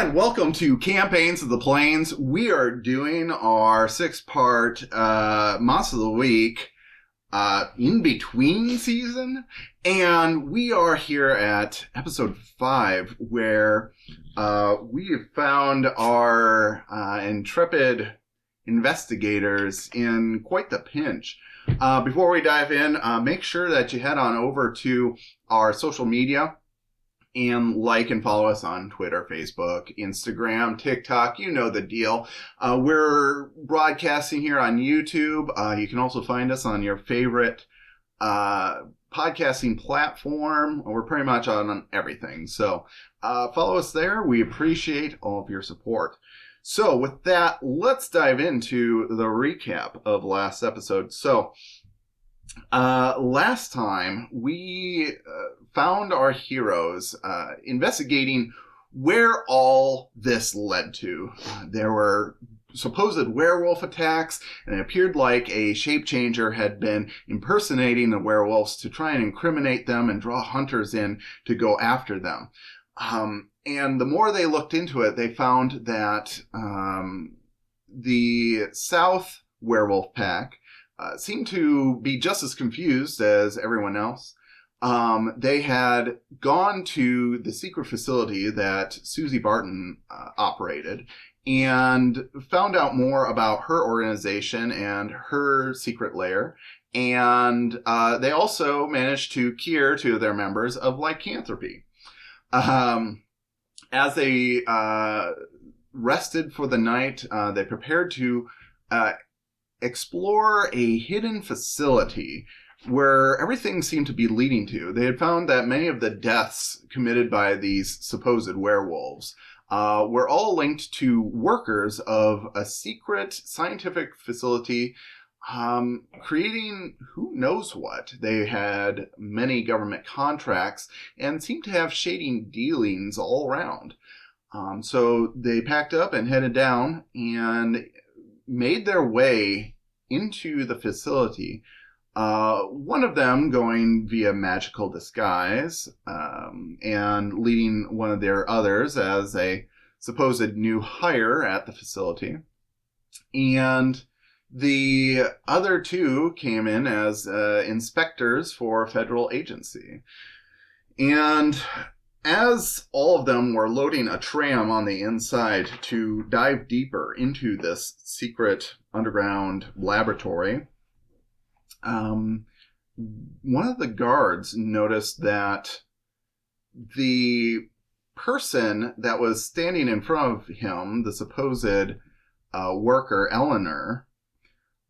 And welcome to Campaigns of the Plains. We are doing our 6-part Monster of the Week in-between season. And we are here at episode 5, where we have found our intrepid investigators in quite the pinch. Before we dive in, make sure that you head on over to our social media and like and follow us on Twitter, Facebook, Instagram, TikTok. You know the deal. We're broadcasting here on YouTube. You can also find us on your favorite podcasting platform. We're pretty much on everything. So follow us there. We appreciate all of your support. So with that, let's dive into the recap of last episode. So last time we found our heroes investigating where all this led to. There were supposed werewolf attacks, and it appeared like a shape changer had been impersonating the werewolves to try and incriminate them and draw hunters in to go after them. And the more they looked into it, they found that the South werewolf pack seemed to be just as confused as everyone else. They had gone to the secret facility that Susie Barton operated and found out more about her organization and her secret lair. And they also managed to cure 2 of their members of lycanthropy. As they rested for the night, they prepared to explore a hidden facility where everything seemed to be leading to. They had found that many of the deaths committed by these supposed werewolves were all linked to workers of a secret scientific facility creating who knows what. They had many government contracts and seemed to have shady dealings all around. So they packed up and headed down and made their way into the facility. One of them going via magical disguise and leading one of their others as a supposed new hire at the facility. And the other 2 came in as inspectors for a federal agency. And as all of them were loading a tram on the inside to dive deeper into this secret underground laboratory, one of the guards noticed that the person that was standing in front of him, the supposed worker, Eleanor,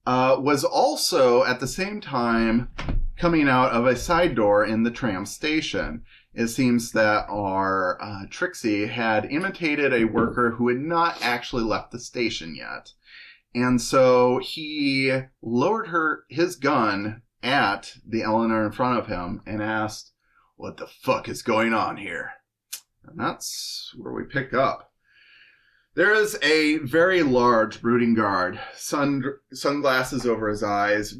was also at the same time coming out of a side door in the tram station. It seems that our Trixi had imitated a worker who had not actually left the station yet. And so he lowered his gun at the Eleanor in front of him and asked, "What the fuck is going on here?" And that's where we pick up. There is a very large brooding guard, sunglasses over his eyes,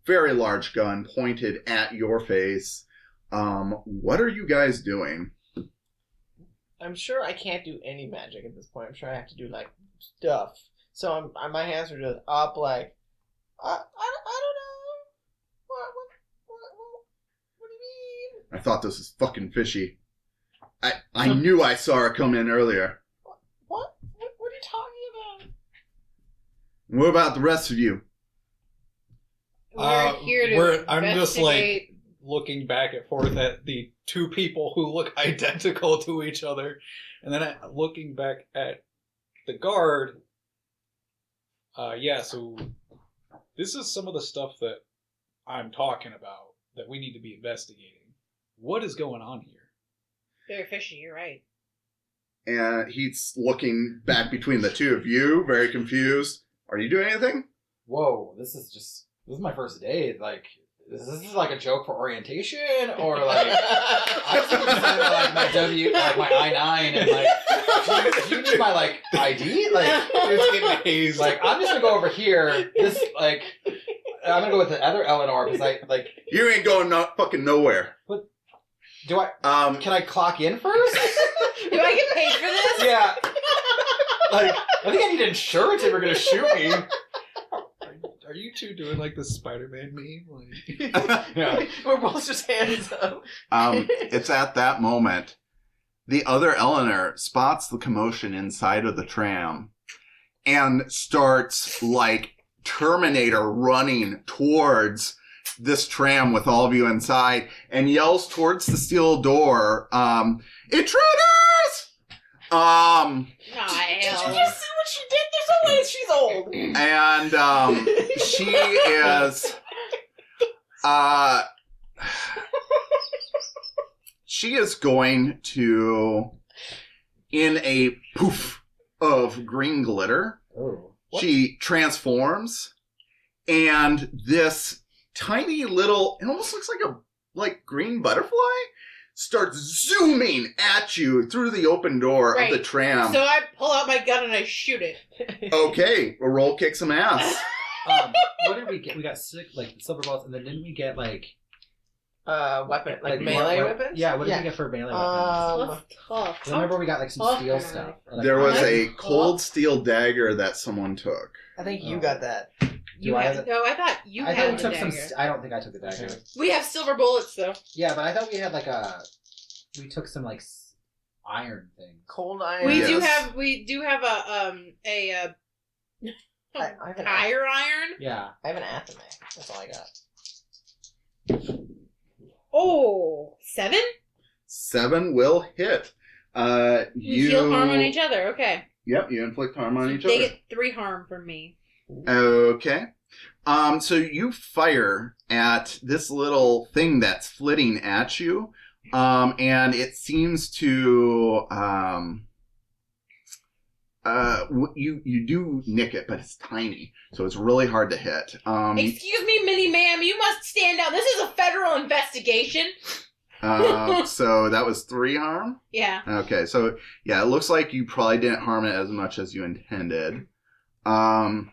very large gun pointed at your face. What are you guys doing? I'm sure I can't do any magic at this point. I'm sure I have to do, like, stuff. So my hands are just up, like, I don't know. What do you mean? I thought this was fucking fishy. I knew I saw her come in earlier. What are you talking about? What about the rest of you? We're here to I'm just, like, looking back and forth at the 2 people who look identical to each other. And then looking back at the guard. So this is some of the stuff that I'm talking about that we need to be investigating. What is going on here? Very fishy, you're right. And he's looking back between the 2 of you, very confused. Are you doing anything? Whoa, this is my first day. Like, is this like a joke for orientation? Or like, I was thinking like my my I-9 and like, do you need my like ID? Like, It's getting hazed. like, I'm just gonna go over here. This, like, I'm gonna go with the other Eleanor because I, like... You ain't going fucking nowhere. Do I... can I clock in first? Do I get paid for this? Yeah. Like, I think I need insurance if we're gonna shoot me. Are you two doing like the Spider-Man meme? Like... Yeah. We're both just hands up. It's at that moment the other Eleanor spots the commotion inside of the tram and starts like Terminator running towards this tram with all of you inside and yells towards the steel door, intruders! Nah, Did hell. you just see what she did? There's no way she's old. And she is she is going to, in a poof of green glitter, Oh. she transforms, and this tiny little, it almost looks like green butterfly, starts zooming at you through the open door of the Right. tram. So I pull out my gun and I shoot it. Okay, a roll kick some ass. What did we get? We got silver balls, and then didn't we get Weapon, like melee weapons? Yeah, what did we get for melee weapons? That's tough. Remember we got like some tough steel guy. stuff. There was I- a cold steel dagger that someone took. I think you got that. You I had have no, I thought you I had thought we the took dagger. some. I don't think I took the dagger. We have silver bullets though. Yeah, but I thought we had we took some iron things. Cold iron. We Yes. do have a I have an tire iron. Yeah. I have an athame. That's all I got. Oh, 7? 7 will hit. We You deal harm on each other. Okay. Yep, you inflict harm on each They other. get 3 harm from me. Okay. So you fire at this little thing that's flitting at you, and it seems to you do nick it, but it's tiny, so it's really hard to hit. Excuse me, mini ma'am. You must stand down. This is a federal investigation. So that was 3 harm. Yeah. Okay, so yeah, it looks like you probably didn't harm it as much as you intended.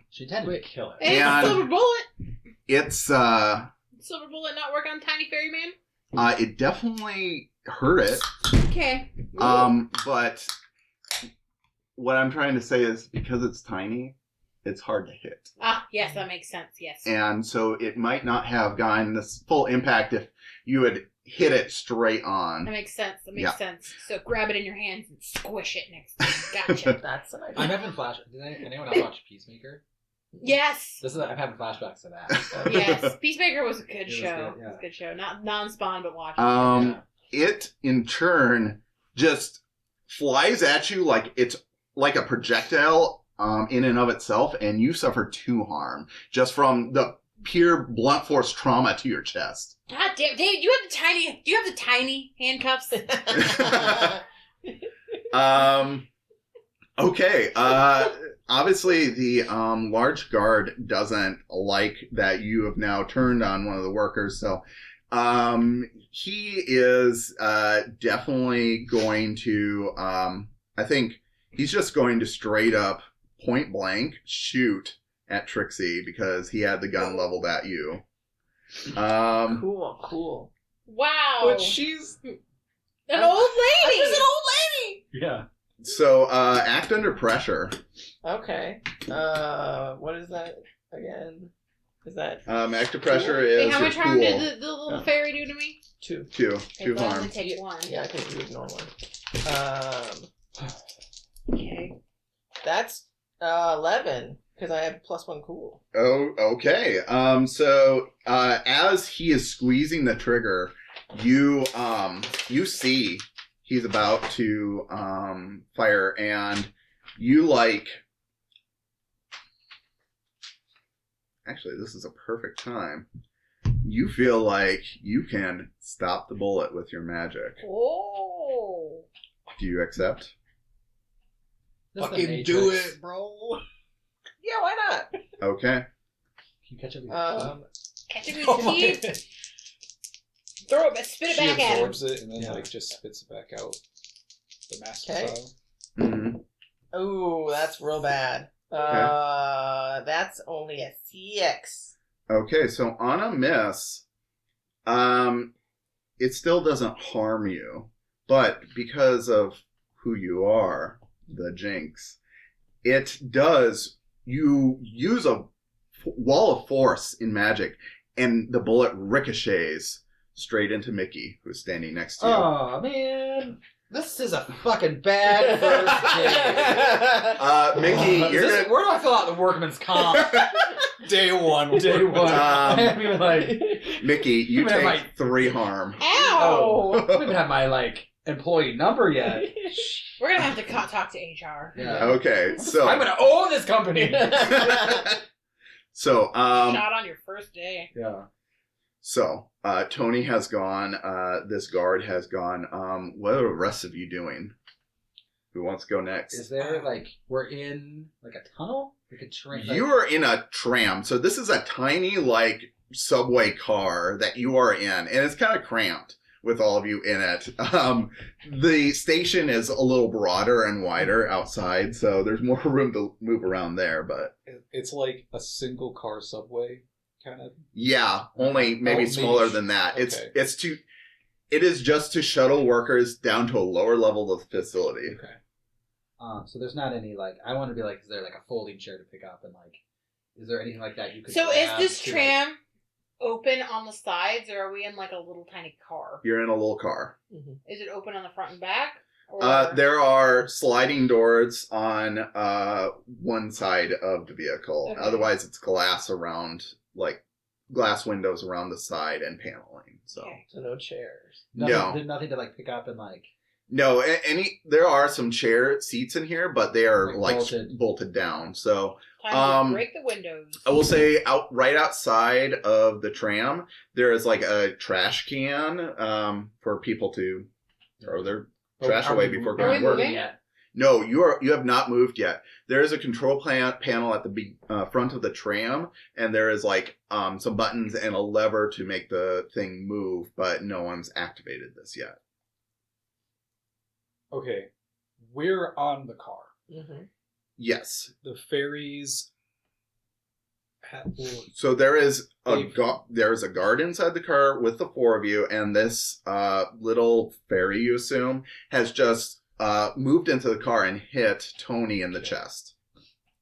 She intended to kill it. Hey, it's a And- silver bullet. It's Silver bullet not work on Tiny Fairyman? it definitely hurt it. Okay. But what I'm trying to say is because it's tiny, it's hard to hit. Ah, yes, that makes sense. Yes. And so it might not have gotten this full impact if you had hit it straight That on. makes sense. That makes Yeah. sense. So grab it in your hands and squish it next time. Gotcha. That's an idea. I'm having flashbacks. Did anyone else watch Peacemaker? Yes. I'm having flashbacks to that. Yes. Peacemaker was a good It was show. good, yeah. It was a good show. Not non-spawn, but watch. Yeah. It in turn just flies at you like it's like a projectile in and of itself, and you suffer 2 harm just from the pure blunt force trauma to your chest. God damn, Dave, you have the tiny handcuffs. Okay. Obviously, the large guard doesn't like that you have now turned on one of the workers, so he is definitely going to. I think he's just going to straight up, point blank, shoot at Trixi because he had the gun leveled at you. Cool. Wow. But she's an old lady. There's an old lady. Yeah. So act under pressure. Okay. What is that again? Is that Act of pressure is Wait, how your much harm cool. did the little fairy do to me? 2? 2 Okay, 2 so I harm. only take 1. Yeah, because you ignore one. Okay. That's 11 because I have +1 cool. Oh, okay. So as he is squeezing the trigger, you see he's about to fire, and you actually, this is a perfect time. You feel like you can stop the bullet with your magic. Oh. Do you accept? This is the fucking do Matrix. it, bro. Yeah, why not? Okay. Can you catch up with your Catch it with Oh your my- teeth. Throw it, spit it She back at him. absorbs it and then Yeah. just spits it back out. The master Okay. style. hmm Ooh, that's real bad. That's only a CX. Okay, so on a miss, it still doesn't harm you, but because of who you are, the Jinx, it does. You use a wall of force in magic, and the bullet ricochets straight into Mickey, who's standing next to you. Oh man, this is a fucking bad first day. Mickey, you're gonna. Where do I fill out the workman's comp? Day one. Day one. I haven't even like. Mickey, you Even have take 3 harm. Ow! I don't even have my like employee number yet. We're gonna have to talk to HR. Yeah. Okay, so I'm gonna own this company. so Shot on your first day. Yeah. So, Toni has gone, this guard has gone. What are the rest of you doing? Who wants to go next? Is there like we're in like a tunnel? Like a train? You are in a tram, so this is a tiny, like, subway car that you are in, and it's kind of cramped with all of you in it. The station is a little broader and wider outside, so there's more room to move around there, but... It's like a single car subway, kind of. Yeah, only maybe smaller than that. Okay. It is just to shuttle workers down to a lower level of the facility. Okay. So there's not any like I want to be like is there like a folding chair to pick up and like is there anything like that you could So is grab this to, tram open on the sides, or are we in like a little tiny car? You're in a little car. Is it open on the front and back? Or... There are sliding doors on one side of the vehicle. Okay. Otherwise, it's glass around, like glass windows around the side and paneling. So Okay. So no chairs. No. There's nothing to like pick up and like no, there are some chair seats in here, but they are Like like bolted down. So Time to break the windows. I will say right outside of the tram, there is like a trash can for people to throw their trash away before Are going we to work. moving? yet. No, you have not moved yet. There is a control panel at the front of the tram, and there is like some buttons and a lever to make the thing move, but no one's activated this yet. Okay. We're on the car. Yes. The ferries. So there is They've- there is a guard inside the car with the 4 of you, and this little ferry, you assume, has just moved into the car and hit Toni in the chest.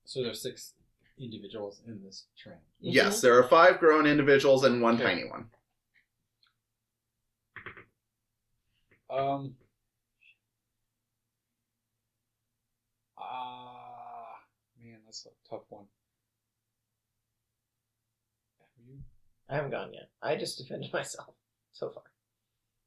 So there's 6 individuals in this train. Yes, there are 5 grown individuals and 1 Okay. tiny one. Man, that's a tough one. Have you? I haven't gone yet. I just defended myself so far.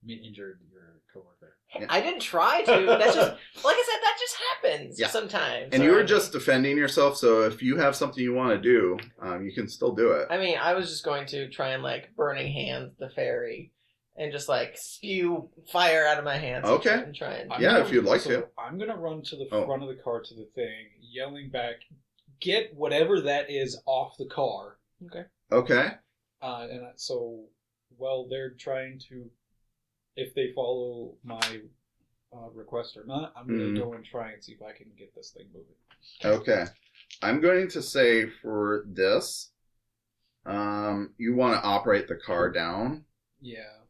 I mean injured your coworker. Yeah. I didn't try to. That's just, like I said, that just happens Yeah. sometimes. And you were around just me. defending yourself, so if you have something you want to do, you can still do it. I mean, I was just going to try and like burning hands the ferry and just like spew fire out of my hands. Okay. And try and. Yeah, if you'd like to. I'm gonna run to the Oh. front of the car to the thing, yelling back, "Get whatever that is off the car!" Okay. So while they're trying to, if they follow my request or not, I'm gonna go and try and see if I can get this thing moving. Okay. I'm going to say for this, you want to operate the car down. Yeah.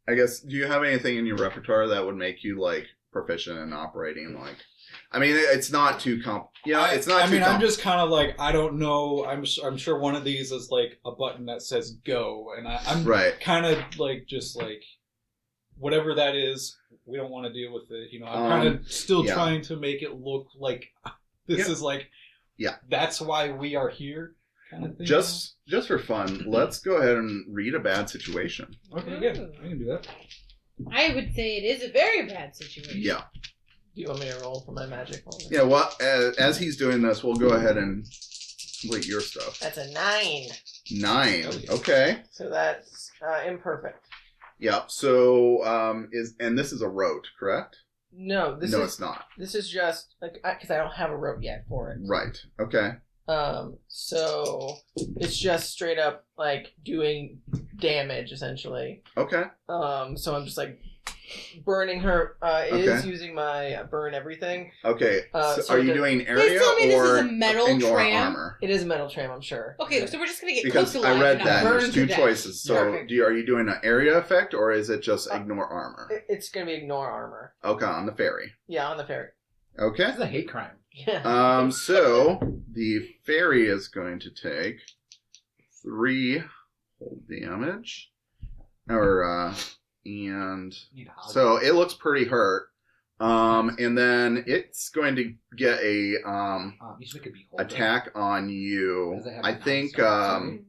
I guess, do you have anything in your repertoire that would make you, like, proficient in operating, like... I mean, it's not too it's not too I'm just kind of like, I don't know. I'm sure one of these is like a button that says go, and I'm Right. kind of like just like whatever that is. We don't want to deal with it. I'm kind of still yeah. trying to make it look like this is like, that's why we are here, kind of thing. Just for fun, let's go ahead and read a bad situation. Okay, yeah, I can do that. I would say it is a very bad situation. Yeah. Do you want me to roll for my magic roll? Yeah, well, as he's doing this, we'll go ahead and complete your stuff. That's a 9. 9. Okay. So that's imperfect. Yep. So, this is a rote, correct? No, No, it's not. This is just like because I don't have a rope yet for it. Right. Okay. So it's just straight up like doing damage essentially. Okay. So I'm just like burning her. It is Okay. using my burn everything. Okay. So so are you the- doing Please area tell me this or is a metal in your tram. armor? It is a metal tram, I'm sure. Okay, so we're just gonna get Because close to I life read and not that. And burn there's to 2 death. choices. So, Perfect. are you doing an area effect or is it just ignore armor? It's gonna be ignore armor. Okay, on the ferry. Yeah, on the ferry. Okay. This is a hate crime. Yeah. So the fairy is going to take 3 hold damage, and so it looks pretty hurt. And then it's going to get a you should make a beholder. attack on you. Does it have I a think non-stop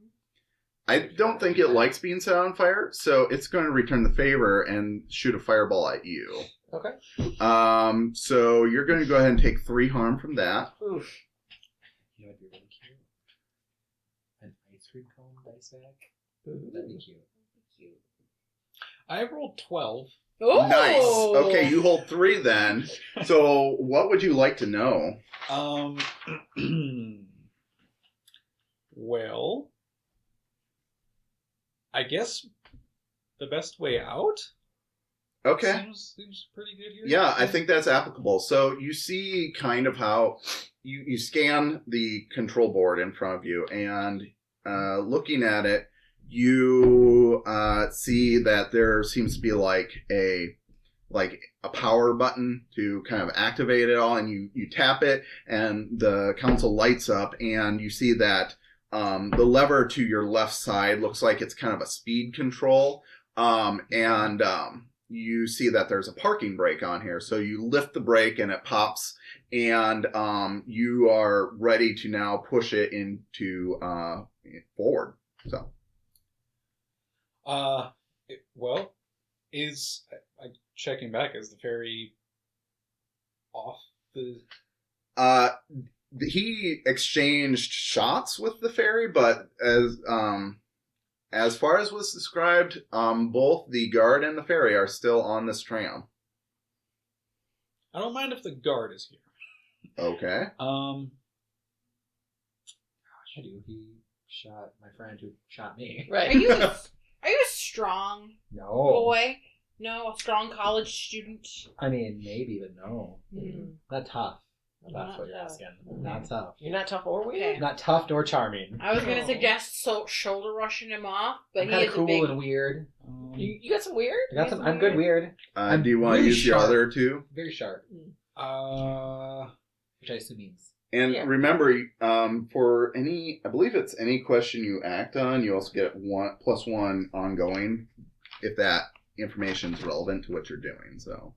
I don't think it likes being set on fire, so it's going to return the favor and shoot a fireball at you. Okay. So you're going to go ahead and take 3 harm from that. Oof. You know what'd be really cute? An ice cream cone dice bag. That'd be cute. I rolled 12. Oh, Nice. Okay, you hold 3 then. So what would you like to know? Well, I guess the best way out. Okay. Seems pretty good here. Yeah, I think that's applicable. So you see kind of how you scan the control board in front of you, and looking at it, you see that there seems to be like a power button to kind of activate it all, and you tap it, and the console lights up, and you see that the lever to your left side looks like it's kind of a speed control, and you see that there's a parking brake on here. So you lift the brake and it pops, and you are ready to now push it into forward. So. Well, is checking back? Is the fairy off the? He exchanged shots with the fairy, but as far as was described, both the guard and the fairy are still on this tram. I don't mind if the guard is here. Okay. I do. He shot my friend who shot me. Right. Are you a strong No. boy? No, a strong college student. I mean, maybe, but no. Mm. Not tough. That's Not what you're tough. asking. Not tough. You're not tough or weird? Okay. Not tough nor charming. I was gonna Oh. suggest shoulder rushing him off, but I'm he kind is of a cool big. and weird. You got some weird? I got some. I'm good weird. I'm Do you want to really use your sharp. other 2? Very sharp. Which I assume means. And Yeah. remember, for any, I believe it's any question you act on, you also get +1 ongoing if that information is relevant to what you're doing. So.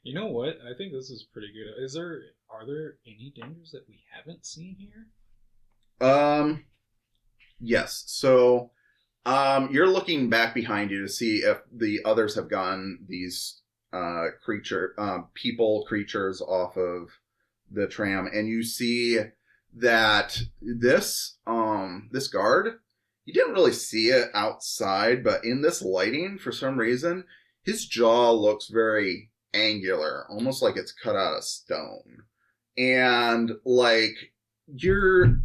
You know what? I think this is pretty good. Are there any dangers that we haven't seen here? Yes. So, you're looking back behind you to see if the others have gotten these creatures off of the tram, and you see that this guard, you didn't really see it outside, but in this lighting, for some reason, his jaw looks very angular, almost like it's cut out of stone. And you're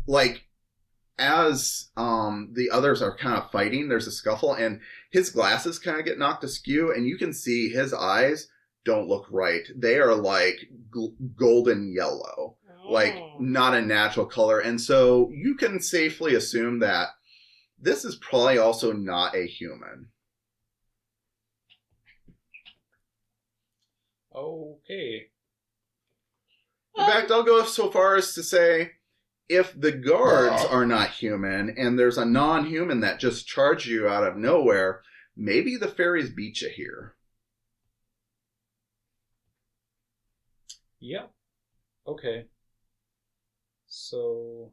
as the others are kind of fighting, there's a scuffle, and his glasses kind of get knocked askew, and you can see his eyes don't look right. They are golden yellow, not a natural color. And so you can safely assume that this is probably also not a human. Okay. In fact, I'll go so far as to say, if the guards are not human and there's a non-human that just charged you out of nowhere, maybe the fairies beat you here. Yep. Okay. So.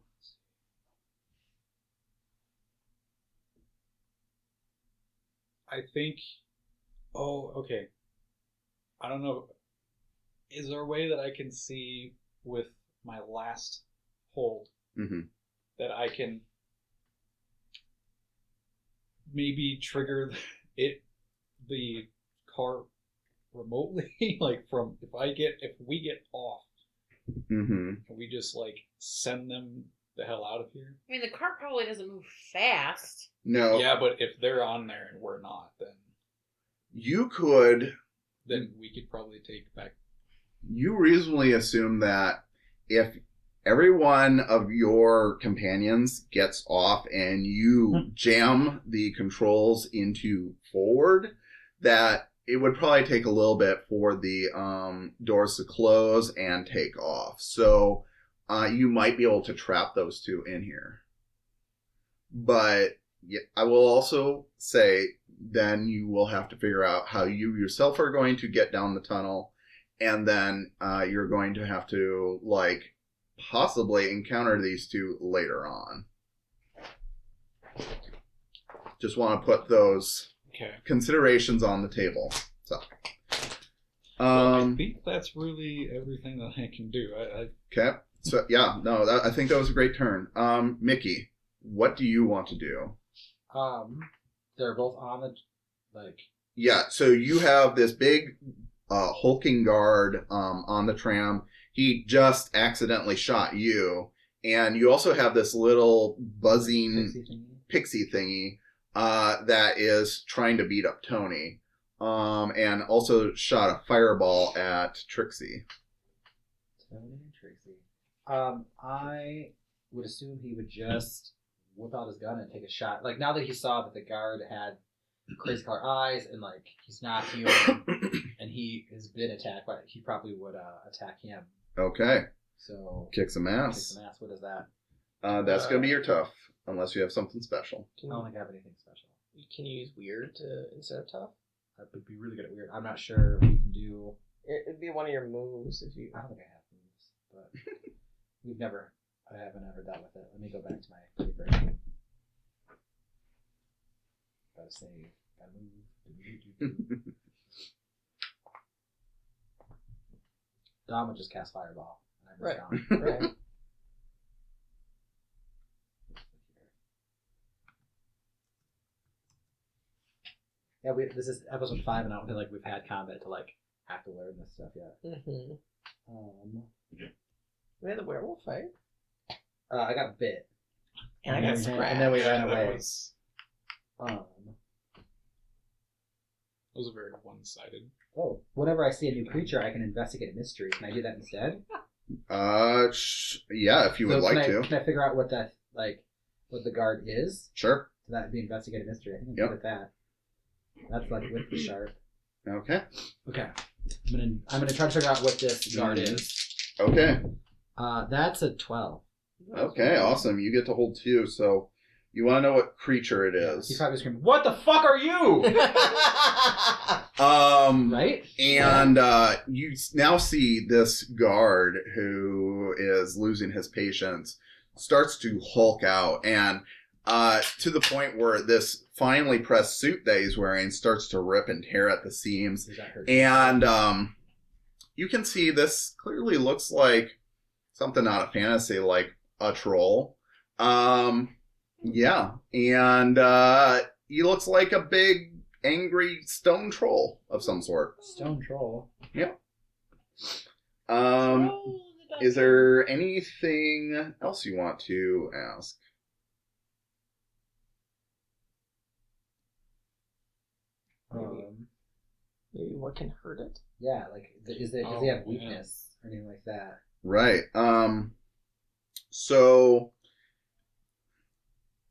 I think. Oh, okay. I don't know. Is there a way that I can see with my last hold that I can maybe trigger the car remotely? Like if we get off, can we just send them the hell out of here? I mean, the car probably doesn't move fast. No. Yeah, but if they're on there and we're not, then you could. Then we could probably take back. You reasonably assume that if every one of your companions gets off and you jam the controls into forward, that it would probably take a little bit for the doors to close and take off. So you might be able to trap those two in here. But yeah, I will also say then you will have to figure out how you yourself are going to get down the tunnel. And then you're going to have to, like, possibly encounter these two later on. Just want to put those considerations on the table. So, I think that's really everything that I can do. okay. So, yeah, no, I think that was a great turn. Mickey, what do you want to do? They're both on the, like... Yeah, so you have this big hulking guard on the tram. He just accidentally shot you. And you also have this little buzzing pixie thingy that is trying to beat up Toni. And also shot a fireball at Trixi. Toni and Trixi. I would assume he would just whip out his gun and take a shot. Like, now that he saw that the guard had crazy color eyes and, like, he's not human and he has been attacked, but he probably would attack him. Okay. So kick some ass. Kick some ass. What is that? That's gonna be your tough, unless you have something special. I don't think I have anything special. Can you use weird instead of tough? I would be really good at weird. I'm not sure if you can do. It'd be one of your moves if you. I don't think I have moves, but I haven't ever dealt with it. Let me go back to my paper. Gotta save. Gotta move. Dom would just cast Fireball. And I'm just gone. Right. Yeah, this is episode 5, and I don't feel like we've had combat to, like, have to learn this stuff yet. Mm-hmm. We had the werewolf fight. I got bit. And I got scratched. And then we ran away. That was very one-sided. Oh, whenever I see a new creature, I can investigate a mystery. Can I do that instead? Yeah, if you would like to. Can I figure out what that, like, what the guard is? Sure. So that would be investigate a mystery. I think I'm good at that. That's like with the sharp. Okay. Okay. I'm gonna try to figure out what this guard is. Okay. That's a 12. Okay, awesome. You get to hold 2, so you want to know what creature it is. He's probably screaming, "What the fuck are you?" Right? And you now see this guard who is losing his patience starts to hulk out, and to the point where this finely pressed suit that he's wearing starts to rip and tear at the seams. And you can see this clearly looks like something out of fantasy, like a troll. Yeah. And he looks like a big, angry stone troll of some sort. Stone troll? Yep. Is there anything else you want to ask? Maybe what can hurt it? Yeah, like, does he have weakness or anything like that? Right. So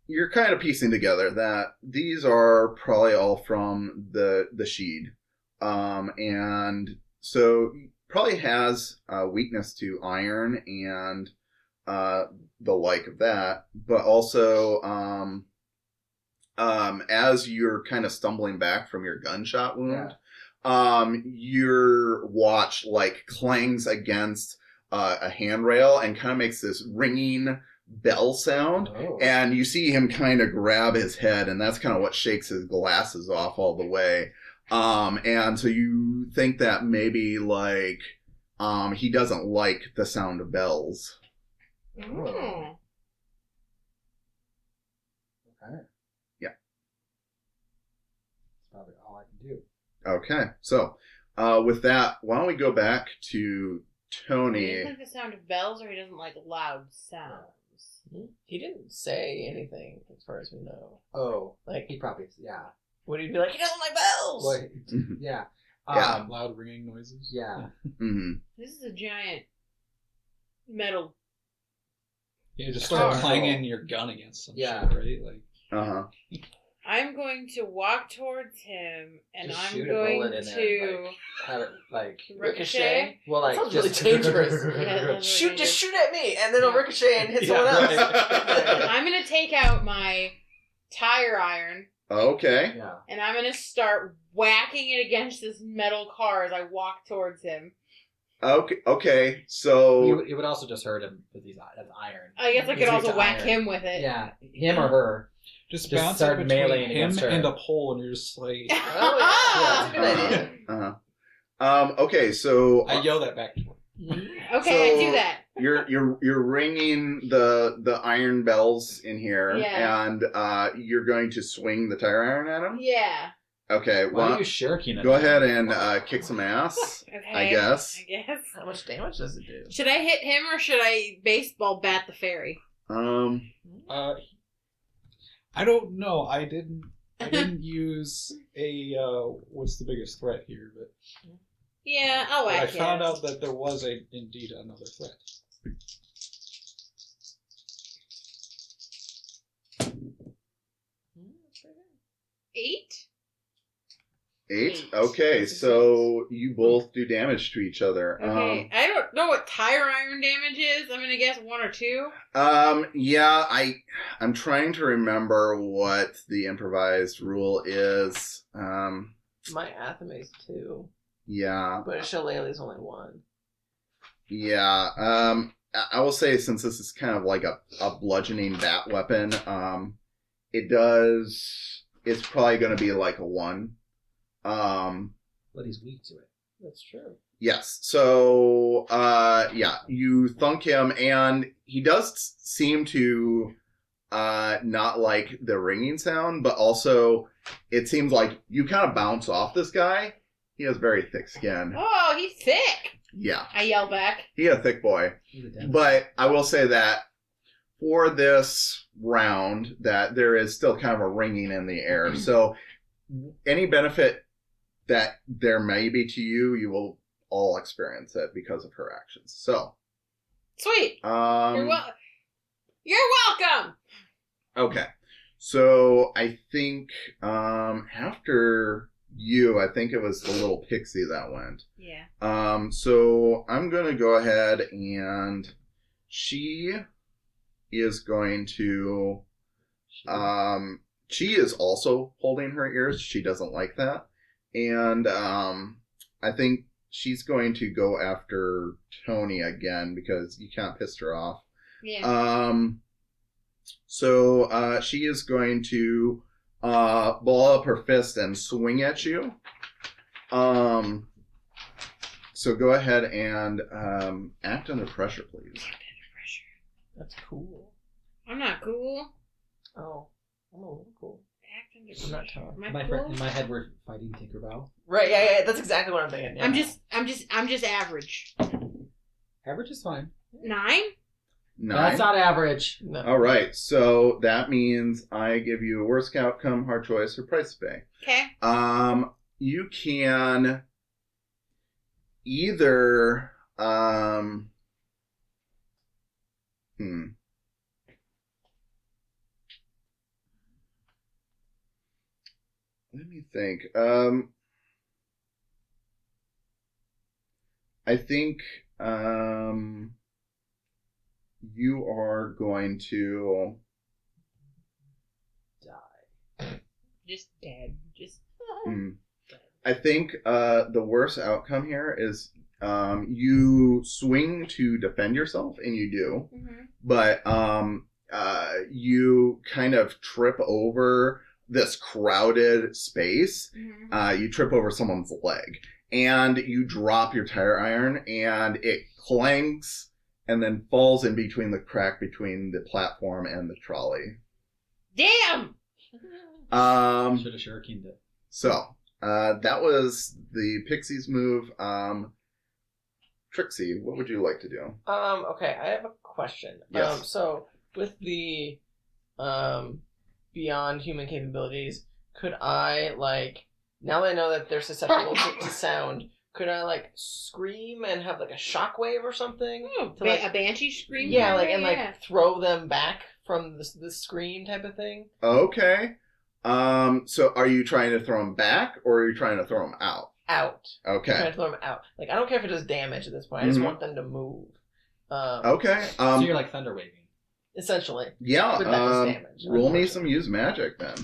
you're kind of piecing together that these are probably all from the Sheed. And so probably has a weakness to iron and the like of that, but also as you're kind of stumbling back from your gunshot wound, your watch like clangs against a handrail and kind of makes this ringing bell sound. And you see him kind of grab his head, and that's kind of what shakes his glasses off all the way. And so you think that maybe like he doesn't like the sound of bells. Mm. Okay. Yeah. That's probably all I can do. Okay, so with that, why don't we go back to Toni? He doesn't like the sound of bells, or he doesn't like loud sounds. He didn't say anything, as far as we know. Oh, Like, he probably, yeah. would he be like, he doesn't like bells? Well, yeah. Yeah. Loud ringing noises. Yeah. Mm-hmm. This is a giant metal. Yeah, just start clanging your gun against some shit, right? Like, I'm going to walk towards him, and Just I'm shoot a bullet going in there, to Have it like ricochet. well, like Sounds just really dangerous. Yeah, that's Shoot, really just shoot at me, and then it'll ricochet and hit someone Yeah, else. I'm going to take out my tire iron, Okay. yeah. and I'm going to start whacking it against this metal car as I walk towards him. Okay. So It would also just hurt him because that's iron. I guess I could It's also weak to whack iron. him with it. Yeah, him or her. Just Just bounce start it between meleeing him against her. and a pole, and you're just like... Oh, yeah, that's a good idea. Okay. So I yell that back to him. Okay, I do that. You're ringing the iron bells in here, Yeah. and you're going to swing the tire iron at him. Yeah. Okay. Why Well, are you shirking it? go ahead and kick some ass. Okay. I guess. How much damage does it do? Should I hit him or should I baseball bat the fairy? I don't know. I didn't use a what's the biggest threat here, but Yeah, I'll I whack him. found out that there was indeed another threat. Eight? 8? Eight. Okay, so you both do damage to each other. Okay. I don't know what tire iron damage is. I'm gonna guess 1 or 2. Yeah, I'm trying to remember what the improvised rule is. My Athame's 2, Yeah, but Shillelagh's only 1. yeah. I will say, since this is kind of like a bludgeoning bat weapon, it's probably going to be like a 1. But he's weak to it. That's true. Yes. So, yeah, you thunk him, and he does seem to not like the ringing sound, but also it seems like you kind of bounce off this guy. He has very thick skin. Oh, he's thick! Yeah, I yell back. he a thick boy. He's a dentist. But I will say that for this round, that there is still kind of a ringing in the air. So any benefit that there may be to you, you will all experience it because of her actions. So, Sweet. You're welcome! okay. So I think after you, I think it was the little pixie that went. Yeah. So I'm going to go ahead, and she is going to, she is also holding her ears. She doesn't like that. And I think she's going to go after Toni again because you can't piss her off. Yeah. So she is going to ball up her fist and swing at you. So go ahead and act under pressure, please. That's cool. I'm not cool. Oh, I'm a little cool. Act under I'm not pressure. tall. Am I In cool? my head, we're fighting Tinkerbell. Right, yeah, that's exactly what I'm thinking. Yeah. I'm just average. Average is fine. 9? 9. That's not average. No. All right. So that means I give you a worst outcome, hard choice, or price to pay. Okay. You can either let me think. I think you are going to Die. Just dead. Just. I think the worst outcome here is you swing to defend yourself, and you do, Mm-hmm. but you kind of trip over this crowded space. Mm-hmm. You trip over someone's leg, and you drop your tire iron, and it clangs and then falls in between the crack between the platform and the trolley. Damn! Should have shurikened it. So, that was the Pixie's move. Trixie, what would you like to do? Okay, I have a question. Yes. So with the beyond human capabilities, could I now that I know that they're susceptible to sound, could I scream and have a shockwave or something? Oh, To, a banshee scream? Yeah, kinda? and Yeah. throw them back from the scream type of thing. Okay. So are you trying to throw him back or are you trying to throw him out? Out. I'm Okay. trying to throw them out. Like, I don't care if it does damage at this point. I just Mhm. want them to move. Okay. So you're like thunder waving. Essentially. Yeah. But that does damage. Roll me some use magic then.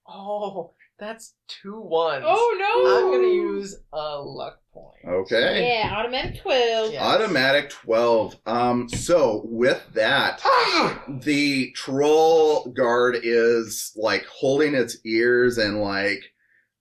Oh, that's 2 1s. Oh no! I'm going to use a luck point. Okay. Yeah, automatic 12. Yeah. Automatic 12. So with that, the troll guard is like holding its ears and like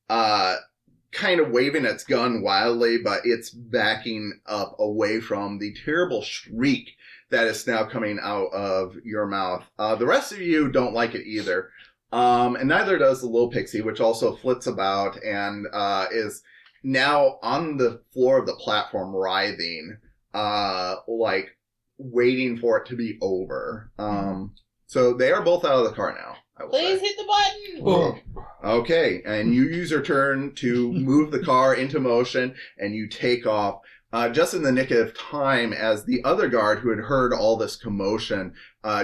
kind of waving its gun wildly, but it's backing up away from the terrible shriek that is now coming out of your mouth. The rest of you don't like it either. And neither does the little pixie, which also flits about and is now on the floor of the platform writhing, like waiting for it to be over. So they are both out of the car now. I will Please say. hit the button. Oh. Okay, and you use your turn to move the car into motion, and you take off just in the nick of time as the other guard who had heard all this commotion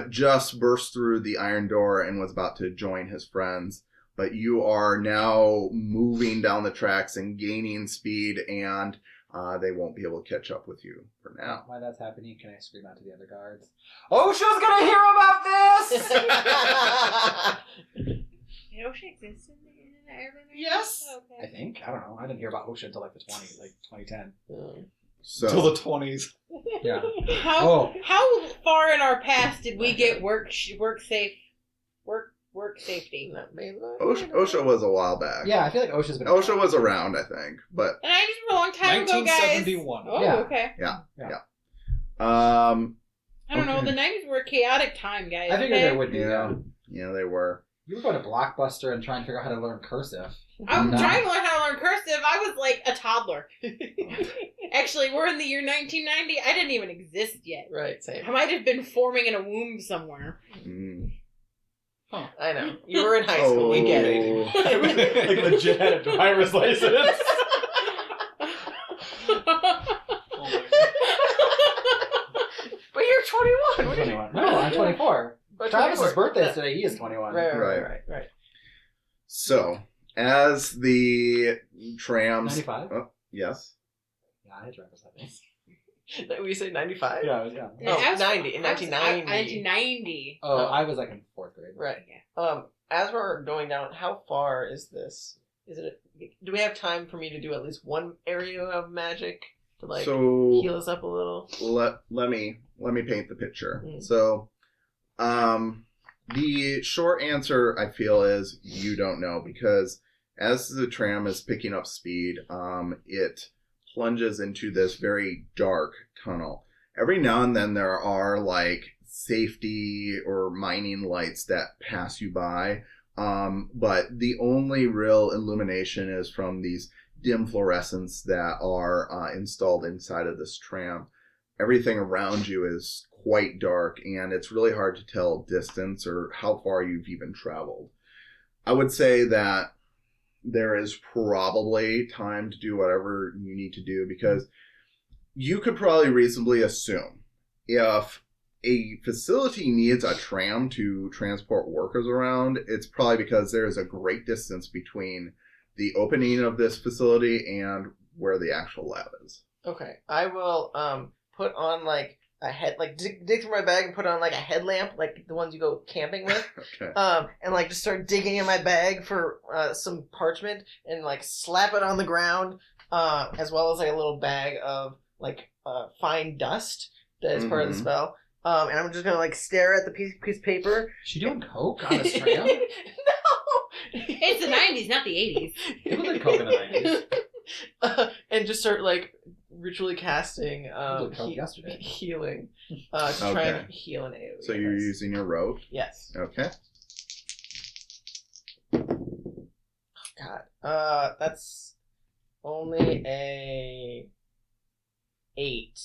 just burst through the iron door and was about to join his friends. But you are now moving down the tracks and gaining speed, and they won't be able to catch up with you for now. While that's happening, can I scream out to the other guards? OSHA's gonna hear about this! Did OSHA exist in the urban area? Yes. I Okay. think. I don't know. I didn't hear about OSHA until like the 2010. So Till the 20s. Yeah. How far in our past did we get work safety? OSHA was a while back. Yeah, I feel like OSHA's been. OSHA was around, I think, but And I just for a long time ago, guys. 1971. Oh, Yeah. okay. I don't know. Okay. The 90s were a chaotic time, guys. I figured okay? there would be. yeah, they were. You were going to Blockbuster and trying to figure out how to learn cursive. I'm No. trying to learn how to learn cursive. I was like a toddler. Actually, we're in the year 1990. I didn't even exist yet. Right, same. I might have been forming in a womb somewhere. Mm. I know. You were in high school. We get it. I was like legit had a driver's license. But you're 21. What are you 21. No, I'm 24. But Travis's 24. birthday is today. He is 21. Right. So, as the trams... 95? Oh, yes. Yeah, I had driver's license. We say 95? Yeah, yeah. Oh, I was- 90. In 1990. 1990. Oh, I was like in 4th grade. Right. As we're going down, how far is this? Do we have time for me to do at least one area of magic to like So, heal us up a little? let me paint the picture. Mm. So, the short answer I feel is you don't know, because as the tram is picking up speed, it plunges into this very dark tunnel. Every now and then there are like safety or mining lights that pass you by, but the only real illumination is from these dim fluorescents that are installed inside of this tram. Everything around you is quite dark, and it's really hard to tell distance or how far you've even traveled. I would say that there is probably time to do whatever you need to do, because you could probably reasonably assume if a facility needs a tram to transport workers around, it's probably because there is a great distance between the opening of this facility and where the actual lab is. Okay. I will put on like a head, like dig through my bag and put on like a headlamp, like the ones you go camping with. Okay. And like just start digging in my bag for some parchment and like slap it on the ground, as well as like a little bag of like fine dust that is part of the Mhm. spell. And I'm just gonna like stare at the piece of paper. She doing coke on this tram? No. It's the 90s, not the 80s. People did coke in the 90s. And just start like ritually casting People did coke yesterday. healing to try Okay. and heal an AoE. So you're using your rope. Yes. Okay. God. That's only a 8.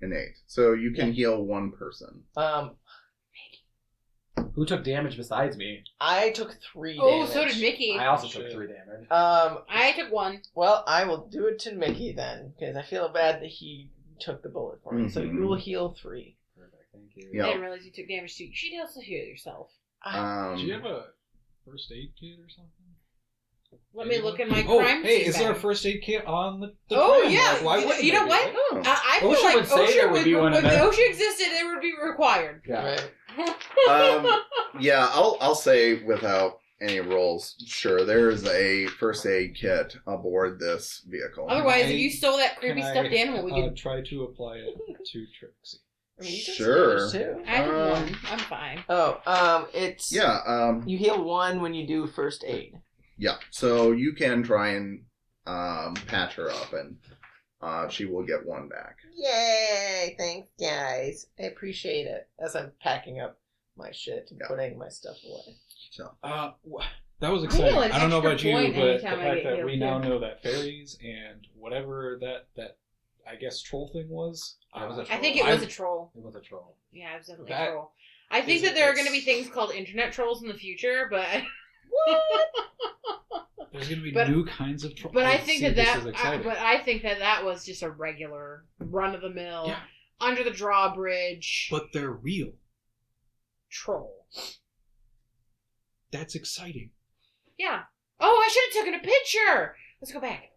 An 8. So you can heal one person. Who took damage besides me? I took 3 Oh, damage. so did Mickey. I also took 3 damage. I took 1. Well, I will do it to Mickey then, because I feel bad that he took the bullet for me. So Mhm. you will heal 3. Perfect. Thank you. Yeah. I didn't realize you took damage too. You should also heal yourself. Do you have a first aid kit or something? Let me look in my Oh, crime hey, scene is there a bag. first aid kit on the Oh, tram? yeah. Like, why wouldn't You know there be, what? right? Oh. I feel OSHA like would say there would be one in if there. OSHA existed, it would be required. Yeah. Right. Yeah, I'll say without any rolls, sure, there is a first aid kit aboard this vehicle. Otherwise, Can if you stole that creepy Can stuffed I, animal, we could. try to apply it to Trixie. I mean, you took Sure. some damage, too. I took um, one. I'm fine. Oh, it's Yeah, you heal 1 when you do first aid. yeah. So you can try and patch her up, and she will get 1 back. Yay! Thanks, guys. I appreciate it. As I'm packing up my shit and Yeah. putting my stuff away. So That was I exciting. feel an I don't know extra about you, point but the anytime I fact get that healed, we now too. know that fairies and whatever that I guess troll thing was. That was a I think it was a troll. It was a troll. Yeah, it was definitely That a troll. I think is- that there are going to be that's- things called internet trolls in the future, but There's going to be But- new kinds of trolls. but I think that this is exciting. but I think that was just a regular run of the mill Yeah. under the drawbridge But they're real. troll. That's exciting. Yeah. Oh, I should have taken a picture. Let's go back.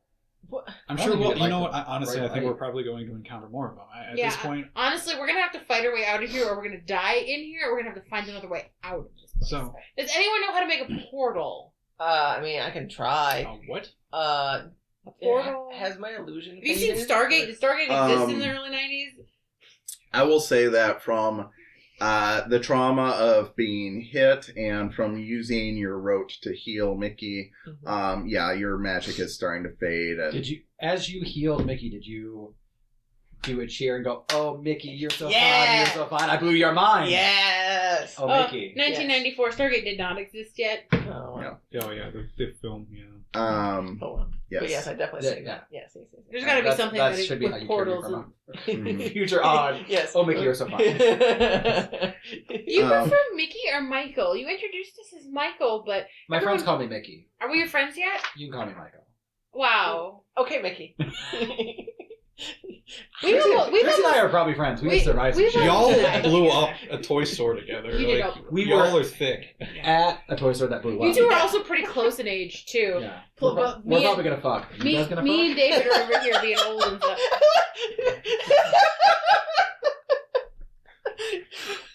I'm I sure. don't Well, think you you'd know like what? Honestly, right I think away. we're probably going to encounter more of them. At Yeah, this point, Honestly, we're gonna have to fight our way out of here, or we're gonna die in here, or we're gonna have to find another way out of this place. so Does anyone know how to make a portal? I mean, I can try. what? A portal. Has my illusion Have you seen faded? Stargate? Did Stargate exist in the Um, early 90s? I will say that from the trauma of being hit and from using your rote to heal Mickey, Mhm. yeah, your magic is starting to fade. And Did you, as you healed Mickey, did you do a cheer and go, "Oh, Mickey, you're so Yeah. fine, you're so fine. I blew your mind." Yes. Oh, Mickey. 1994. Stargate did not exist yet. Oh, wow. Yeah. Oh yeah, the film. Yeah. Oh, well. yes. But yes, I definitely Yeah, see yeah. that. Yes. There's got to be That's- something that that should be how with you carry portals. from Mhm. Future odd. Yes. Oh, Mickey, you're so fine. You Um, prefer Mickey or Michael? You introduced us as Michael, but My friends call me Mickey. are we your friends yet? You can call me Michael. Wow. Okay, Mickey. We've Trixi and I are probably friends. We we- just survived some we've shit. Y'all Yeah. blew up a toy store together. You did Like, up- We y'all were are thick. at a toy store that blew You up. two are also pretty close in age too. Yeah. But We're me and- probably gonna fuck. Are you guys gonna Me and fuck? David are over here being old and stuff.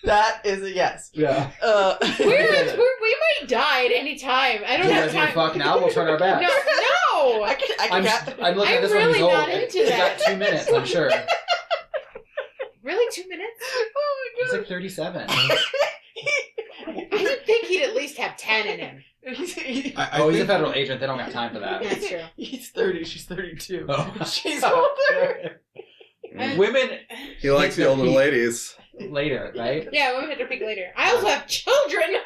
That is a yes. Yeah. We might die at any time. I Do don't you have guys want time. to fuck now? We'll turn our backs. No. I'm looking at I'm this really one. He's old. not into He's that. got 2 minutes, I'm sure. Really, 2 minutes? He's like 37. I would think he'd at least have 10 in him. He's I Oh, he's a think- federal agent. They don't got time for that. That's true. 30. She's 32. Oh. She's older. Women He likes the older ladies. later, right? Yeah, women hit their peak later. I also have children.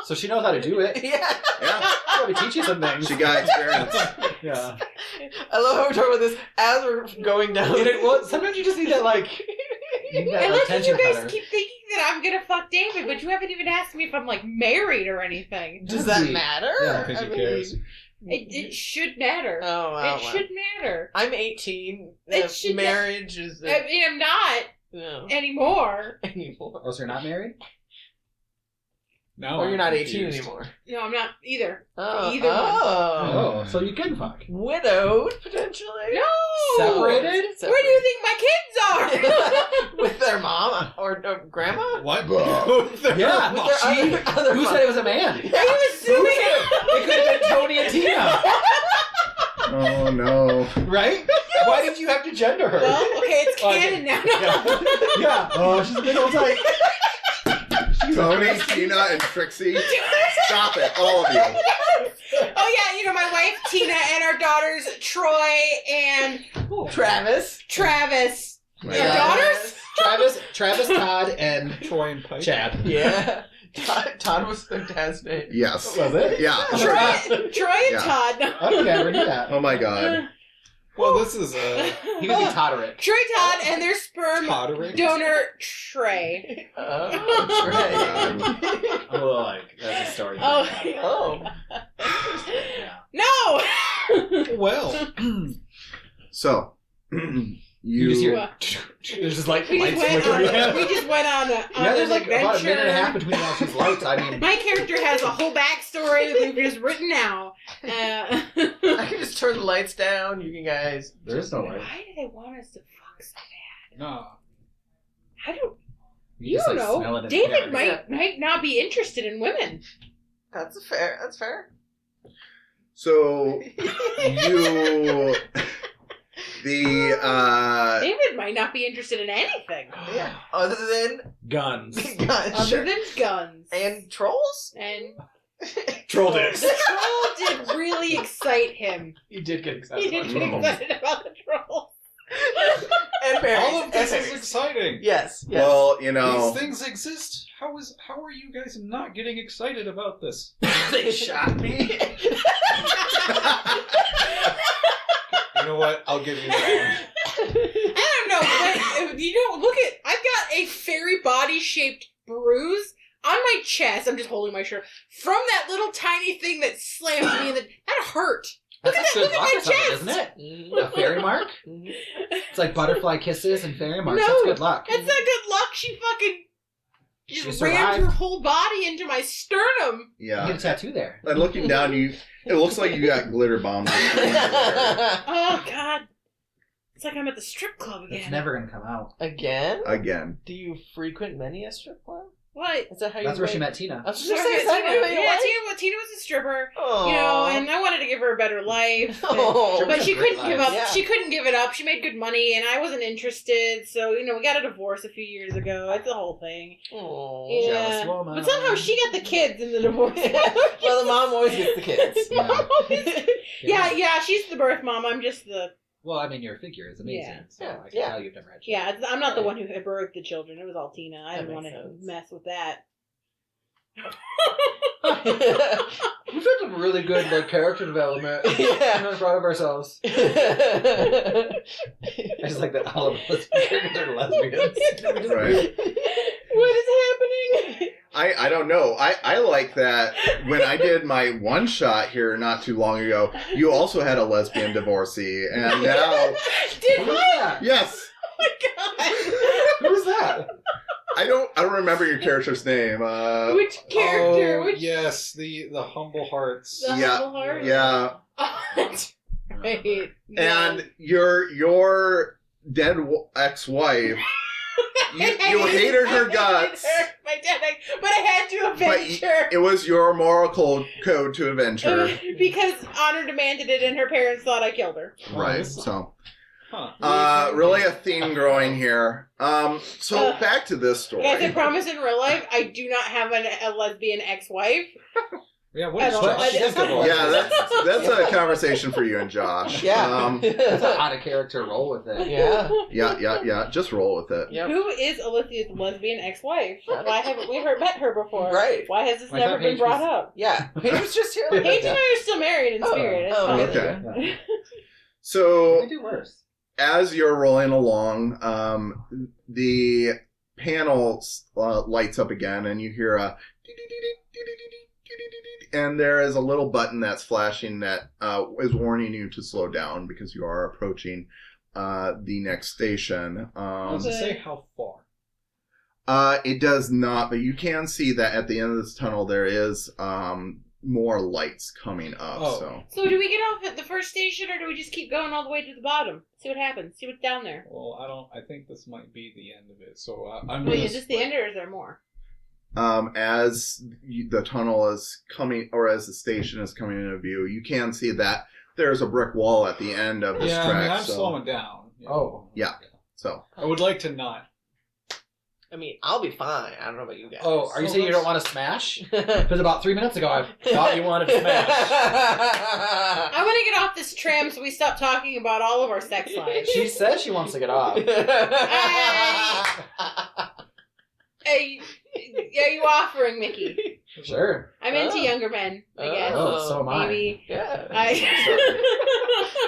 So she knows how to do it. Yeah. Yeah, She'll probably teach you some things. she got experience. Yeah. I love how we're talking about this as we're going down. Well, sometimes you just need that, like, you need that I like that attention you guys cutter. keep thinking that I'm gonna fuck David, but you haven't even asked me if I'm like married or anything. Does that matter? Yeah, I don't think he cares. It should matter. Oh, wow. It should matter. I'm 18. It should Marriage is I mean, I'm not no anymore. anymore. Oh, so you're not married? Now Or you're I'm not 18 confused. anymore. No, I'm not either. Oh, Either one. Oh, so you can fuck. Widowed, potentially. No. Separated? Where do you think my kids are? With their mom or grandma? What? Yeah. With their other Who mom. said it was a man? Are you assuming? It could have been Toni and Tina, Oh no. right? Why did you have to gender her? Well, okay, it's Oh, canon now. Yeah. Oh, she's a big old type. Tony, Tina, and Trixie, stop it, all of you. Oh yeah, you know my wife Tina and our daughters Troy and Travis. Travis. My Your God. daughters? Travis, Todd, and Troy and Pike. Chad. Yeah. Todd was their dad's name. Yes. Was it? Yeah. Troy and Yeah. Todd. I don't ever do that. Oh my god. Well, this is He could be Todderick. Troy Todd and their sperm Todderick. donor Trey. Oh, Trey. I'm a little like, that's a story. Oh. Oh. Yeah. No. Well, So, You just hear. Well, There's just like we lights just went flickering. on. We just went on Yeah, there's an like about a adventure. minute and a half between all these lights. I mean, My character has a whole backstory that we've just written now. I can just turn the lights down. You can guys. there is no light. Why do they want us to fuck so bad? No. I don't. You You just, don't like, smell it know. in the David air. might not be interested in women. That's fair. That's fair. So you the David might not be interested in anything Yeah. Other than Guns. guns. other than guns And trolls? and Troll the dicks. troll did really excite him. You did get excited. He did about get trolls. excited about the troll. And fairies. All of this And is fairies. exciting. Yes. Yes. well, you know, These things exist. How are you guys not getting excited about this? They shot me. You know what? I'll give you that I don't know, but you know, look at, I've got a fairy body shaped bruise on my chest. I'm just holding my shirt from that little tiny thing that slammed me in the. That hurt. Look at That's that! a Look good at luck my or something, chest. isn't it? Mhm. A fairy mark? Mhm. It's like butterfly kisses and fairy marks. No. That's good luck. That's not good luck. She fucking She just survived. rammed her whole body into my sternum. You get yeah. a tattoo there. And looking down, it looks like you got glitter bombs. Oh God! It's like I'm at the strip club again. It's never gonna come out. Again? Again. Do you frequent many a strip club? What? Is that how That's you where she make- met Tina. I was just Sorry, gonna say, is that Tina. really your Yeah, life? Tina was a stripper. Aw. You know, and I wanted to give her a better life. Oh, But she Great couldn't give life. up. Yeah. She couldn't give it up. She made good money, and I wasn't interested. So you know, we got a divorce a few years ago. It's the whole thing. Aw. Yeah. Jealous woman. But somehow she got the kids in the divorce. Well, the mom always gets the kids. yeah. She's the birth mom. I'm just the. Well, I mean, your figure is amazing. Yeah. So Yeah. I can Yeah. tell you've never had Yeah, I'm not the one who had birthed the children. It was all Tina. I That didn't want makes to sense. mess with that. We've had some really good like character development. Yeah. I'm proud of ourselves. I just like that all of us are lesbians. Right. What is happening? I don't know. I like that when I did my one shot here not too long ago, you also had a lesbian divorcee. And now, Did Who's I? that? yes, Oh my Who's that? I don't remember your character's name. god. Which character? Oh, Which yes, the humble hearts. the Yeah, humble heart? yeah. Oh, that's right. And your dead ex-wife, you hated her guts. My dead ex, but I had to But avenge her. it was your moral code to avenge her. Because honor demanded it, and her parents thought I killed her. Right. So, Huh. really a theme growing here. So back to this story. Guys, I promise in real life, I do not have a lesbian ex-wife. Yeah, what I is don't Josh? know. She is divorced. Yeah, that's a conversation for you and Josh. Yeah. That's an out of character. Roll with it. Yeah. Yeah. Just roll with it. Yep. Who is Alicia's lesbian ex-wife? Why haven't we met her before? Right. Why has this I never thought been Paige brought was- up? Yeah. He was just here. like Paige that. and I are still married in Oh. spirit. It's Oh, fine. okay. Yeah. So We do worse. as you're rolling along, the panel lights up again, and you hear a, and there is a little button that's flashing that is warning you to slow down because you are approaching the next station. Does it say how far? It does not, but you can see that at the end of this tunnel there is more lights coming up. Oh. So So do we get off at the first station, or do we just keep going all the way to the bottom? See what happens. See what's down there. Well, I think this might be the end of it. So I'm Wait, gonna is this the end, or is there more? as the tunnel is coming, or as the station is coming into view, you can see that there's a brick wall at the end of this Yeah, track. I mean, I'm so, slowing down. you know. Oh. Yeah. So I would like to not. I mean, I'll be fine. I don't know about you guys. Oh, are you saying you don't want to smash? I Because about 3 minutes ago, I thought you wanted to smash. I want to get off this tram so we stop talking about all of our sex lives. She says she wants to get off. Hey, are you offering, Mickey? Sure. I'm into Oh. younger men, I guess. Oh, so am I. Maybe. Yeah. That's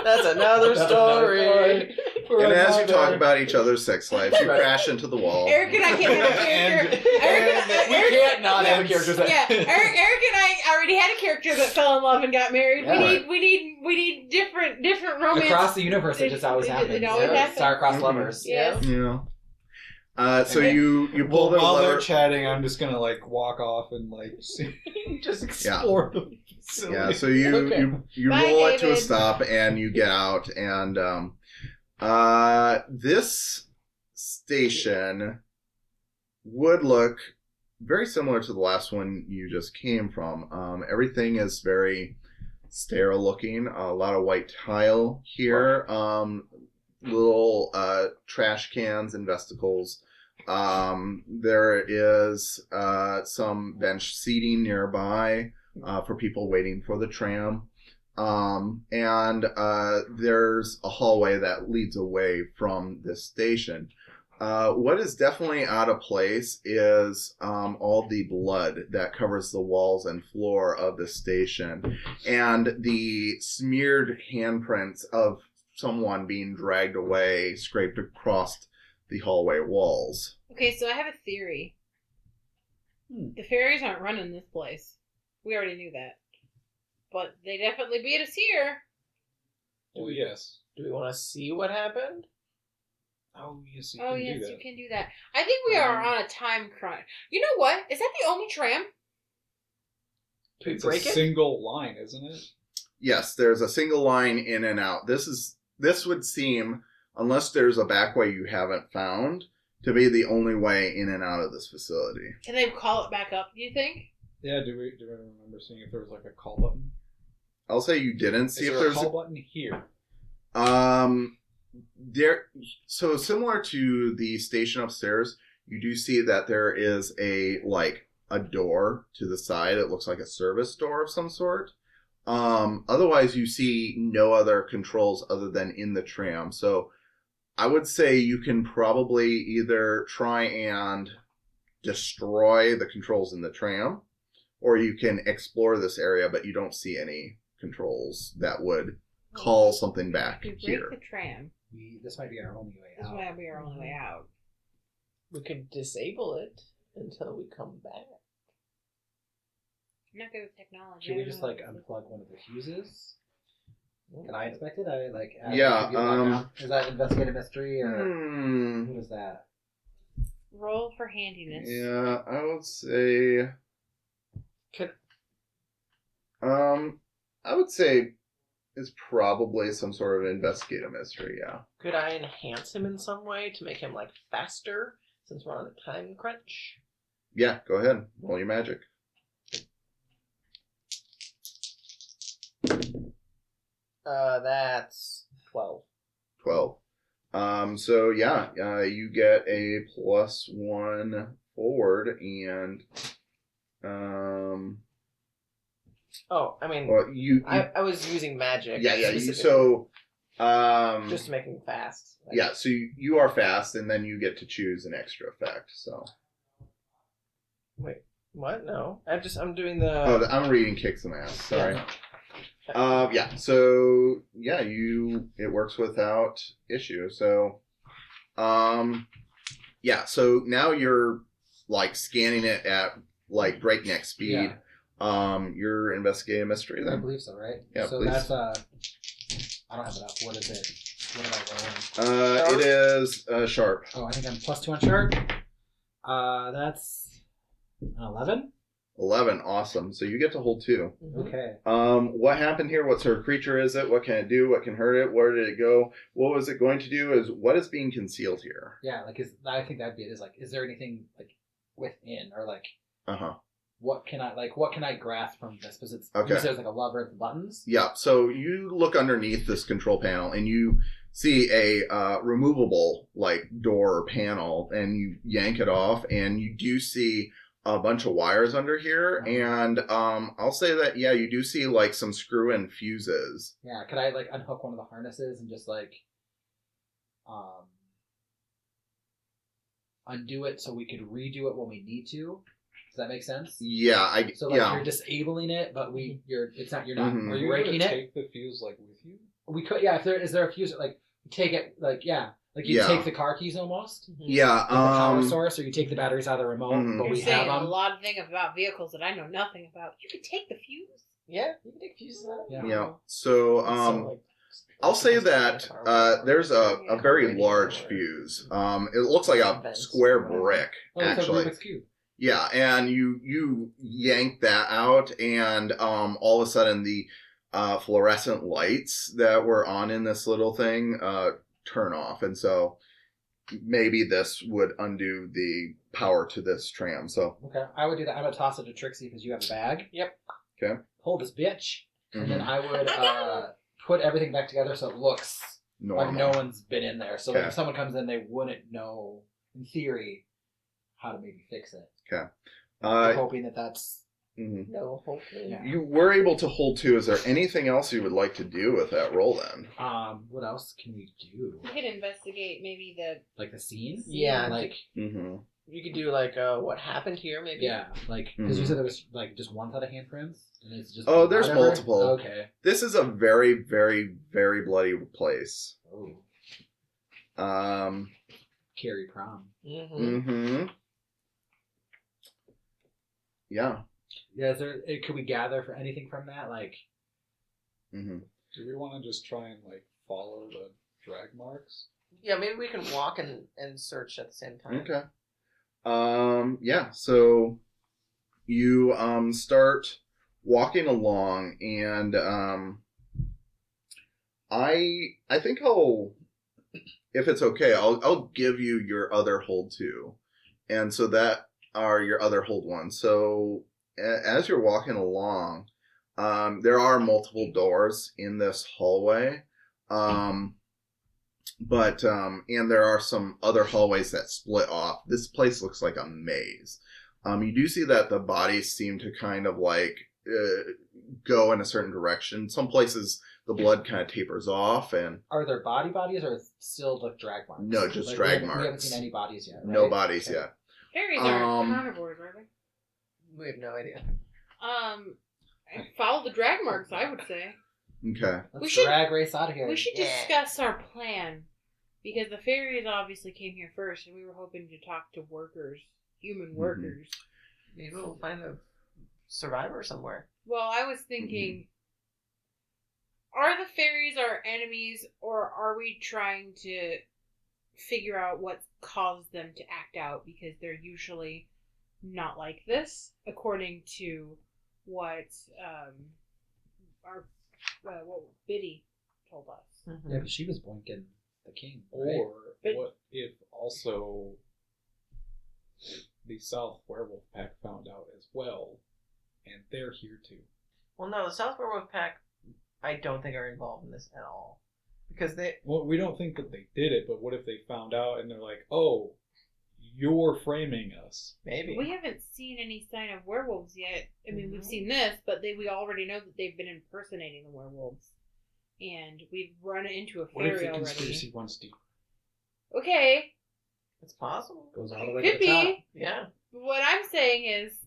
That's another story. and as you talk about each other's sex lives, you crash into the wall. Eric and I can't have a character. We can't not have a character that. Yeah, Eric and I already had a character that fell in love and got married. Yeah. We need different romance. Across the universe, it just always happens. It always happens. Star-crossed lovers. Yes. Yeah. So Okay. you pull the while they're lever. chatting, I'm just gonna like walk off and like see, Just explore the facility. Yeah, so you Okay. you Bye, roll it to a David. stop and you get out, and this station would look very similar to the last one you just came from. Everything is very sterile looking. A lot of white tile here. Little trash cans and vesicles. There is some bench seating nearby for people waiting for the tram. And there's a hallway that leads away from this station. What is definitely out of place is all the blood that covers the walls and floor of the station, and the smeared handprints of someone being dragged away, scraped across the hallway walls. Okay, so I have a theory. The fairies aren't running this place. We already knew that. But they definitely beat us here. Oh yes. Do we want to see what happened? Oh yes. Oh, yes, you can do that. I think we are on a time crunch. You know what? Is that the only tram? Do we It's break a it? single line, isn't it? Yes, there's a single line in and out. This would seem, unless there's a back way you haven't found, to be the only way in and out of this facility. Can they call it back up, do you think? Yeah. Do we remember seeing if there was like a call button? I'll say you didn't see Is if there there's a call button here? there. So similar to the station upstairs, you do see that there is a door to the side. It looks like a service door of some sort. Otherwise, you see no other controls other than in the tram. So I would say you can probably either try and destroy the controls in the tram, or you can explore this area, but you don't see any controls that would call something back If we break here. the tram, This might be our only way this out. might be our only way out. We could disable it until we come back. I'm not good with technology. Should I we don't just know like what this is. unplug one of the fuses? Can I inspect it? Yeah, give you the background. Is that investigative mystery or Hmm. what is that? Roll for handiness. Yeah, I would say. Could I would say it's probably some sort of investigative mystery. Yeah. could I enhance him in some way to make him faster since we're on a time crunch? Yeah. Go ahead. Roll your magic. That's 12. 12. So yeah, you get a +1 forward, and Oh, I mean, well, you I was using magic. yeah. specifically, So just to make him fast. yeah. So you are fast, and then you get to choose an extra effect. So Wait, what? No, I'm doing the. I'm reading kick some ass. Sorry. Yeah. So yeah, it works without issue. So yeah. So now you're scanning it at breakneck speed. Yeah. You're investigating a mystery I then. believe so, right? Yeah, So please. that's I don't have it up. What is it? What am I rolling? It is sharp. Oh, I think I'm +2 on sharp. That's an 11. 11. Awesome. So you get to hold 2. Mhm. Okay. What happened here? What sort of creature is it? What can it do? What can hurt it? Where did it go? What was it going to do? What is being concealed here? Yeah, I think that'd be it. Is there anything within or Uh-huh. what can I grasp from this? Because it's Okay. you said it's a lever at the buttons. Yeah. So you look underneath this control panel and you see a removable door or panel, and you yank it off, and you do see a bunch of wires under here, and I'll say that you do see some screw-in fuses. Yeah. Could I unhook one of the harnesses and just undo it so we could redo it when we need to? Does that make sense? Yeah, So yeah. you're disabling it, but you're not Mhm. Are you breaking gonna it. take the fuse with you? We could, yeah. If there is there a fuse, take it, you Yeah. take the car keys almost, Yeah, like the power source, or you take the batteries out of the remote. Mhm. But You're we saying have a them. lot of things about vehicles that I know nothing about. You could take the fuse. Yeah, you can take fuses out. Yeah. Yeah. So So, I'll say that there's a very large fuse. It looks like a square brick, Oh, it's a actually. Rubik's Cube. Yeah, and you yank that out, and all of a sudden the fluorescent lights that were on in this little thing turn off, and so maybe this would undo the power to this tram. So Okay, I would do that. I would toss it to Trixie because you have a bag. Yep. Okay. Hold this bitch. Mhm. And then I would put everything back together so it looks like no one's been in there. So like, Okay. if someone comes in, they wouldn't know, in theory, how to maybe fix it. Okay. I'm hoping that that's... Mhm. No, hopefully. Yeah. You were able to hold 2. Is there anything else you would like to do with that roll then? What else can we do? We could investigate maybe the. Like the scene? Yeah, Like, Mm-hmm. You could do like what happened here, maybe. yeah, like, because you Mhm. said there was like just one set of handprints? And it's just Oh, there's whatever? multiple. Okay. This is a very, very, very bloody place. Oh. Carrie prom. Mm-hmm. Yeah. Yeah, is there, could we gather for anything from that? Like, Mm-hmm. Do we want to just try and like follow the drag marks? Yeah, maybe we can walk and search at the same time. Okay. Yeah, so you start walking along, and I think I'll, if it's okay, I'll give you your other hold too. And so that are your other hold ones. So as you're walking along, there are multiple doors in this hallway. But and there are some other hallways that split off. This place looks like a maze. You do see that the bodies seem to kind of like go in a certain direction. Some places the blood kind of tapers off, and are there bodies or still the drag marks? No, just Like, drag we haven't marks. seen any bodies yet, right? no bodies Okay. yet. Fairies aren't Um, carnivores, are they? We have no idea. Follow the drag marks, I would say. Okay. Let's We should- drag race out of here. We should Yeah. discuss our plan. Because the fairies obviously came here first, and we were hoping to talk to workers, human workers. Maybe we'll find a survivor somewhere. Well, I was thinking, are the fairies our enemies, or are we trying to figure out what caused them to act out? Because they're usually not like this, according to what what Biddy told us. Yeah, but she was boinking the king. Right? Or But- what if also the South Werewolf Pack found out as well, and they're here too? Well, no, the South Werewolf Pack, I don't think are involved in this at all. Because they... Well, we don't think that they did it, but what if they found out and they're like, "Oh, you're framing us"? Maybe. We haven't seen any sign of werewolves yet. I mean, we've Mhm. seen this, but we already know that they've been impersonating the werewolves. And we've run into a What if fairy the already. conspiracy runs deep? Okay, It's possible. Goes all the way could to the top. be. Yeah. But what I'm saying is,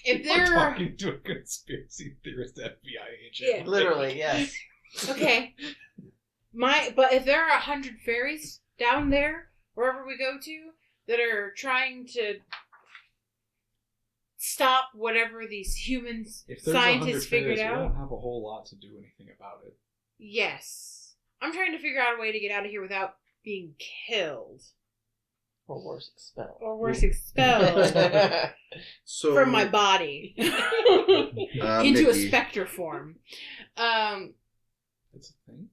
if We're there are... talking to a conspiracy theorist FBI agent. Yeah. Literally, yes. Okay. But if there are 100 fairies down there, wherever we go to, that are trying to stop whatever these humans, If there's 100 scientists figured fairies, we out. don't have a whole lot to do anything about it. Yes. I'm trying to figure out a way to get out of here without being killed. Or worse, expelled. Or worse, expelled So from my body. Into a Mickey, specter form. It's a thing.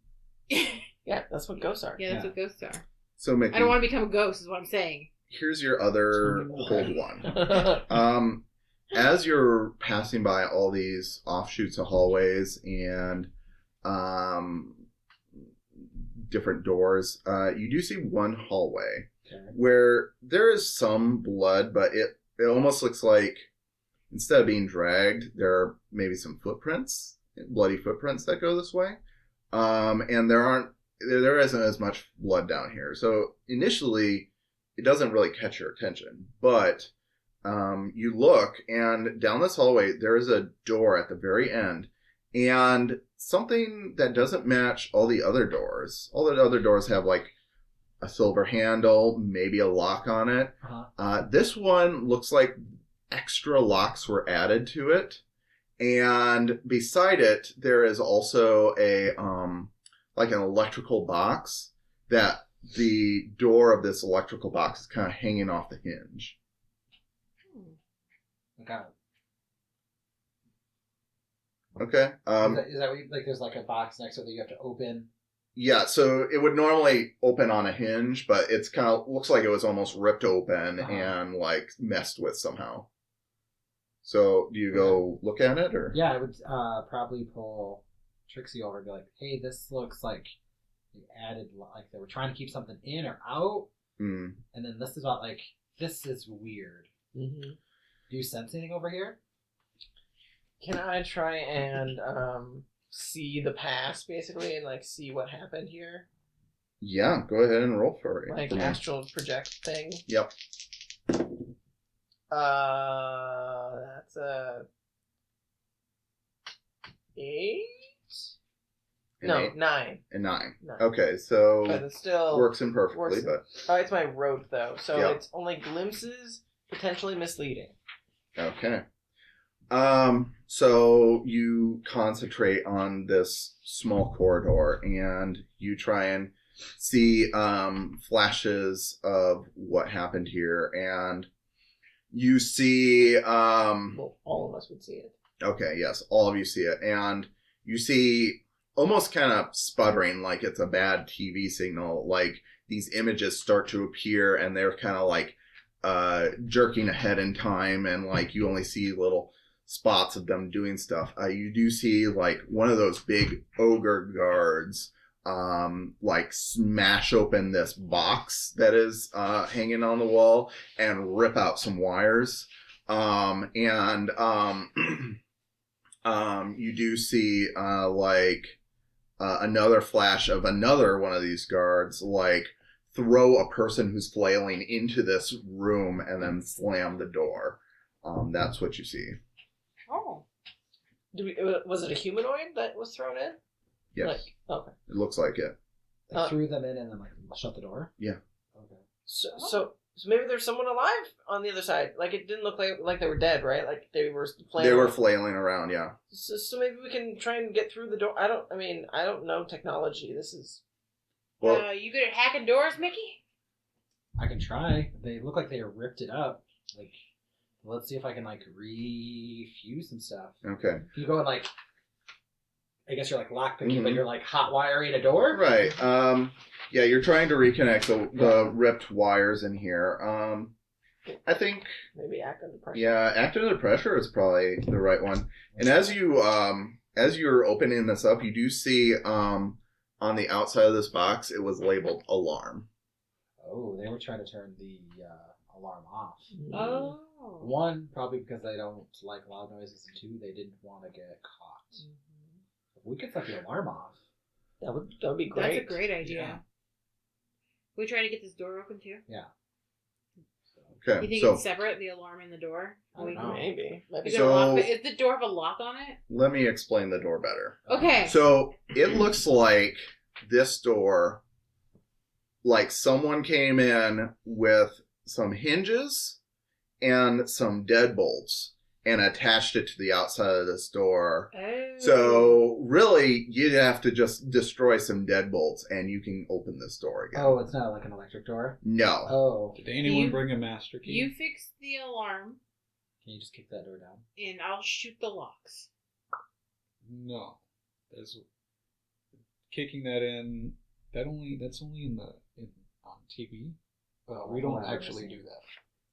Yeah, that's what ghosts are. Yeah, that's what ghosts are. So Mickey, I don't want to become a ghost, is what I'm saying. here's your other hold one. As you're passing by all these offshoots of hallways and different doors, you do see one hallway where there is some blood, but it almost looks like instead of being dragged, there are maybe some footprints, bloody footprints that go this way. And there isn't as much blood down here. So initially, it doesn't really catch your attention, but you look, and down this hallway, there is a door at the very end, and something that doesn't match all the other doors. All the other doors have like a silver handle, maybe a lock on it. Uh-huh. This one looks like extra locks were added to it, And beside it, there is also a like an electrical box that the door of this electrical box is kind of hanging off the hinge. Okay. Okay. Is that what you, like? There's like a box next to it that you have to open. Yeah, so it would normally open on a hinge, but it's kind of looks like it was almost ripped open and like messed with somehow. So do you go look at it or? Yeah, I would probably pull Trixi over and be like, "Hey, this looks like they added like they were trying to keep something in or out, and then this is about like this is weird. Mm-hmm. Do you sense anything over here? Can I try and see the past, basically, and like see what happened here? Yeah, go ahead and roll for it. Like astral project thing? Yep. That's a 8? No, 9. And 9. 9. Okay, so But it still works imperfectly, but Oh, it's my rote though, so Yeah. it's only glimpses, potentially misleading. okay. So you concentrate on this small corridor and you try and see flashes of what happened here, and you see Well, all of us would see it. okay, yes, all of you see it, and you see almost kind of sputtering, like it's a bad TV signal, like these images start to appear and they're kind of like jerking ahead in time, and like you only see little spots of them doing stuff. You do see like one of those big ogre guards like smash open this box that is hanging on the wall and rip out some wires. You do see another flash of another one of these guards like throw a person who's flailing into this room and then slam the door. That's what you see. Oh. Was it a humanoid that was thrown in? Yes. Like, okay. It looks like it. Like threw them in and then like shut the door. Yeah. Okay. So maybe there's someone alive on the other side. Like it didn't look like they were dead, right? Like they were flailing. They were flailing around, yeah. So maybe we can try and get through the door. I don't know technology. This is. Well, You good at hacking doors, Mickey? I can try. They look like they ripped it up. Like, let's see if I can like refuse some stuff. okay. You go and like, I guess you're like lockpicking, but you're like hot wiring a door. Right. Yeah, you're trying to reconnect the ripped wires in here. I think Maybe act under pressure. yeah, act under pressure is probably the right one. And as you're opening this up, you do see on the outside of this box it was labeled alarm. Oh, they were trying to turn the alarm off. Oh. One, probably because they don't like loud noises, and two, they didn't want to get caught. If we could set the alarm off. That would be great. That's a great idea. Yeah. We try to get this door open too? Yeah. Okay. You think So it's separate, the alarm and the door? I don't know. Maybe. Is, So- is the door have a lock on it? let me explain the door better. Okay. So it looks like this door, like someone came in with some hinges and some deadbolts and attached it to the outside of this door. Oh. So really, you'd have to just destroy some deadbolts and you can open this door again. Oh, it's not like an electric door? No. Oh. Did anyone You- bring a master key? You fix the alarm, Can you just kick that door down? and I'll shoot the locks. No. There's kicking that in. That's only on TV. We don't Oh, actually do that.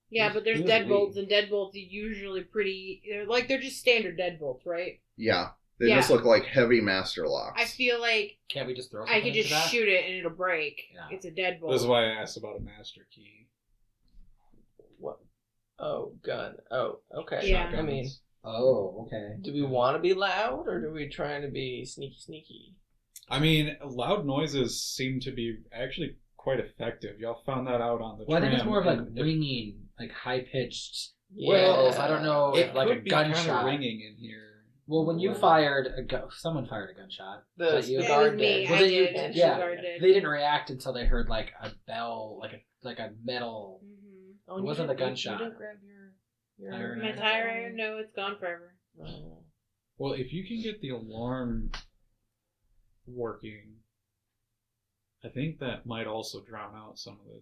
Yeah, Who's- but there's who's deadbolts, we? and deadbolts are usually pretty. They're just standard deadbolts, right? Yeah. They Yeah. just look like heavy master locks. I feel like Can't we just throw I something could just into that? shoot it and it'll break. Yeah. It's a deadbolt. This is why I asked about a master key. What? Oh, gun. Oh, okay. Yeah. I mean, Oh, okay. do we want to be loud or do we trying to be sneaky? I mean, loud noises seem to be actually quite effective. Y'all found that out on the Well, I think it's tram, more of like and if- ringing, like high pitched. Yeah. Wells, I don't know It if like a could be kind gunshot. of ringing in here. Well, when you fired someone fired a gunshot. The But you- Yeah, it guard was me. did. Well, I then you- did. And yeah, the guard did. They didn't react until they heard like a bell, like a metal. Mhm. Oh, It and you wasn't didn't- a gunshot. You didn't grab your Iron My iron. tire iron? No, it's gone forever. Oh. Well, if you can get the alarm working, I think that might also drown out some of the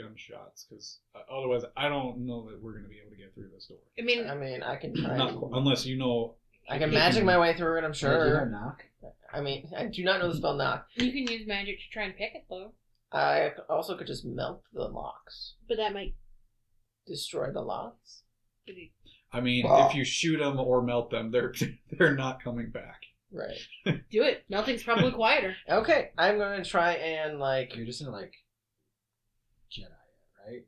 gunshots, because otherwise I don't know that we're going to be able to get through this door. I mean, I can try. Unless you know... I can magic my way through it, I'm Do you know sure. knock? I mean, I do not know the spell knock. you can use magic to try and pick it, though. I also could just melt the locks. But that might... Destroy the locks? I mean, if you shoot them or melt them, they're not coming back. Right. Do it. Melting's probably quieter. Okay, I'm going to try and, like... You're just gonna, like, Jedi, right?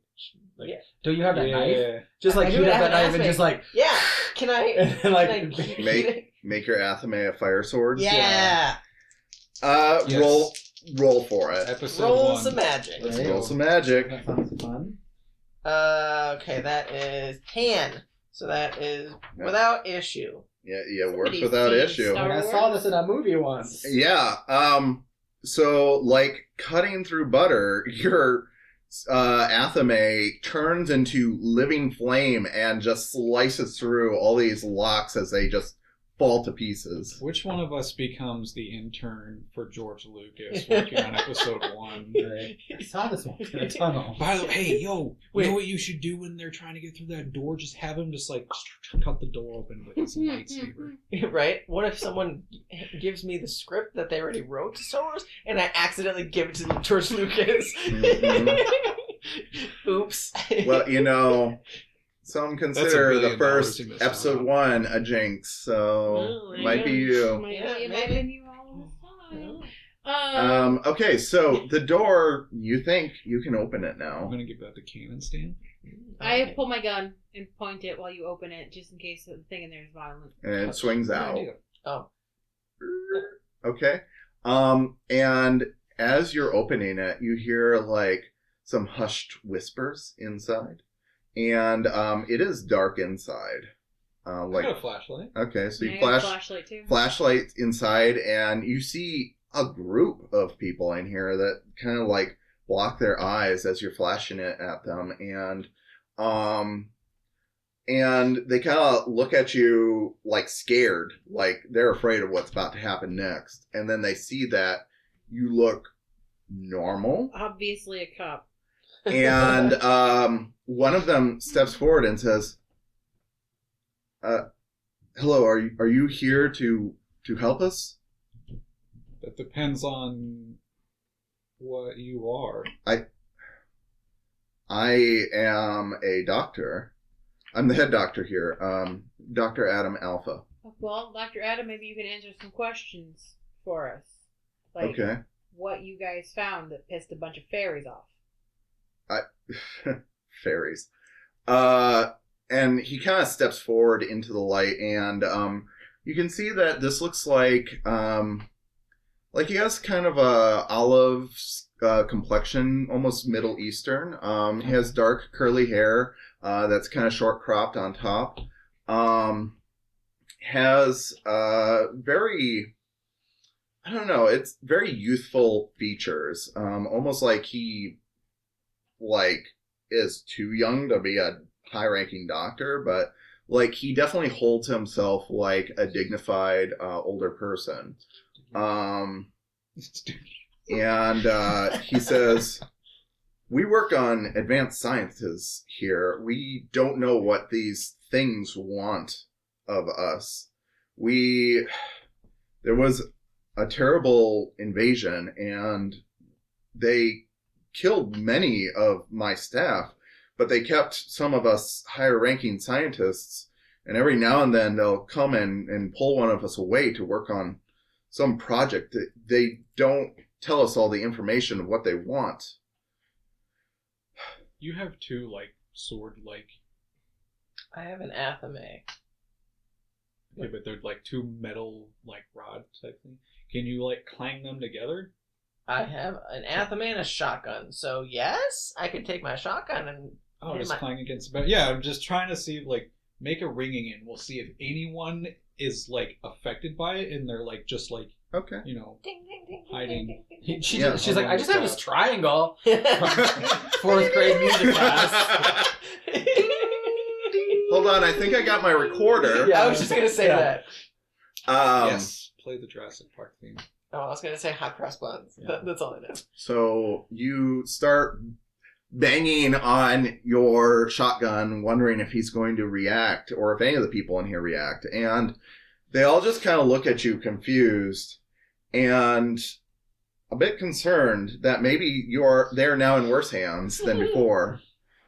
Like, Yeah. Don't you have that knife? Yeah. Just, like, I heat do up have that an knife and aspect. just, like... Yeah! Can I... and, like, can I heat Make it? make your Athame a fire sword. Yeah! Yes. Roll for it. Episode Roll 1. some magic. Let's Right. roll some magic. That sounds fun. Okay, that is 10. So that is without issue. Yeah, works Somebody's without seen issue. Star Like, I saw this in a movie once. Yeah. So like cutting through butter, your Athame turns into living flame and just slices through all these locks as they just fall to pieces. Which one of us becomes the intern for George Lucas working on episode 1? Right. I saw this one in a tunnel. By the way, hey, yo, Wait. you know what you should do when they're trying to get through that door? Just have him just like cut the door open with his lightsaber. Right? What if someone gives me the script that they already wrote to Star Wars and I accidentally give it to George Lucas? Mhm. Oops. Well, you know, some consider $1 the billion first you missed episode out 1 a jinx, so Oh, might be yeah. you. Might Yeah, be maybe. been you all this time. Okay, so the door, you think you can open it I'm now. gonna give that the cannon stand. I pull my gun and point it while you open it, just in case the thing in there is violent. And it swings out. Oh. Okay. And as you're opening it, you hear like some hushed whispers inside. And it is dark inside. I Like got a flashlight. okay, so Yeah, you I got a flash flashlight too. flashlight inside and you see a group of people in here that kind of like block their eyes as you're flashing it at them, and they kind of look at you like scared, like they're afraid of what's about to happen next, and then they see that you look normal, Obviously a cop. and one of them steps forward and says, hello, are you here to help us? That depends on what you are. I am a doctor. I'm the head doctor here, Dr. Adam Alpha. Well, Dr. Adam, maybe you can answer some questions for us. Like Okay. what you guys found that pissed a bunch of fairies off. Fairies. And he kind of steps forward into the light, and you can see that this looks like he has kind of a olive complexion, almost Middle Eastern. He has dark curly hair that's kind of short cropped on top. Has very, I don't know, it's very youthful features. Almost like he is too young to be a high-ranking doctor, but like he definitely holds himself like a dignified older person. And he says, we work on advanced sciences here. We don't know what these things want of us. There was a terrible invasion and they killed many of my staff, but they kept some of us higher ranking scientists, and every now and then they'll come and pull one of us away to work on some project. They don't tell us all the information of what they want. You have two like sword-like. I have an Athame. Yeah, but they're like two metal like rod type thing. Can you like clang them together? I have an Athame and a shotgun. So yes, I could take my shotgun and Oh, Yeah, just my- clang against the back. Yeah, I'm just trying to see like make a ringing and we'll see if anyone is like affected by it and they're like just like Okay. you know ding ding ding Hiding. ding ding She's Yeah. like, I just have this triangle. ding. Fourth grade music class. Hold on, I think I got my recorder. I was just gonna say Yeah. that. Yes, play the Jurassic Park theme. Oh, I was going to say hot cross buns. Yeah. That's all I know. So you start banging on your shotgun, wondering if he's going to react or if any of the people in here react. And they all just kind of look at you confused and a bit concerned that maybe they're now in worse hands than before.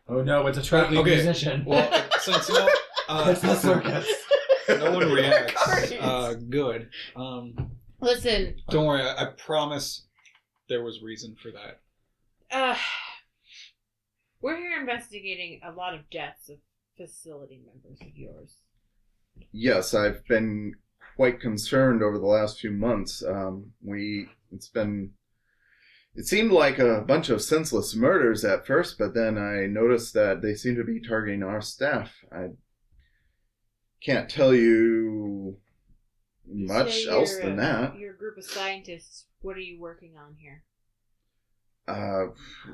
Oh no, it's a traveling musician. Well, since It's the circus. no one reacts, Cards. good. Listen, Don't worry, I promise there was reason for that. we're here investigating a lot of deaths of facility members of yours. Yes, I've been quite concerned over the last few months. It seemed like a bunch of senseless murders at first, but then I noticed that they seem to be targeting our staff. I can't tell you much say else you're than that. You're a group of scientists. What are you working on here?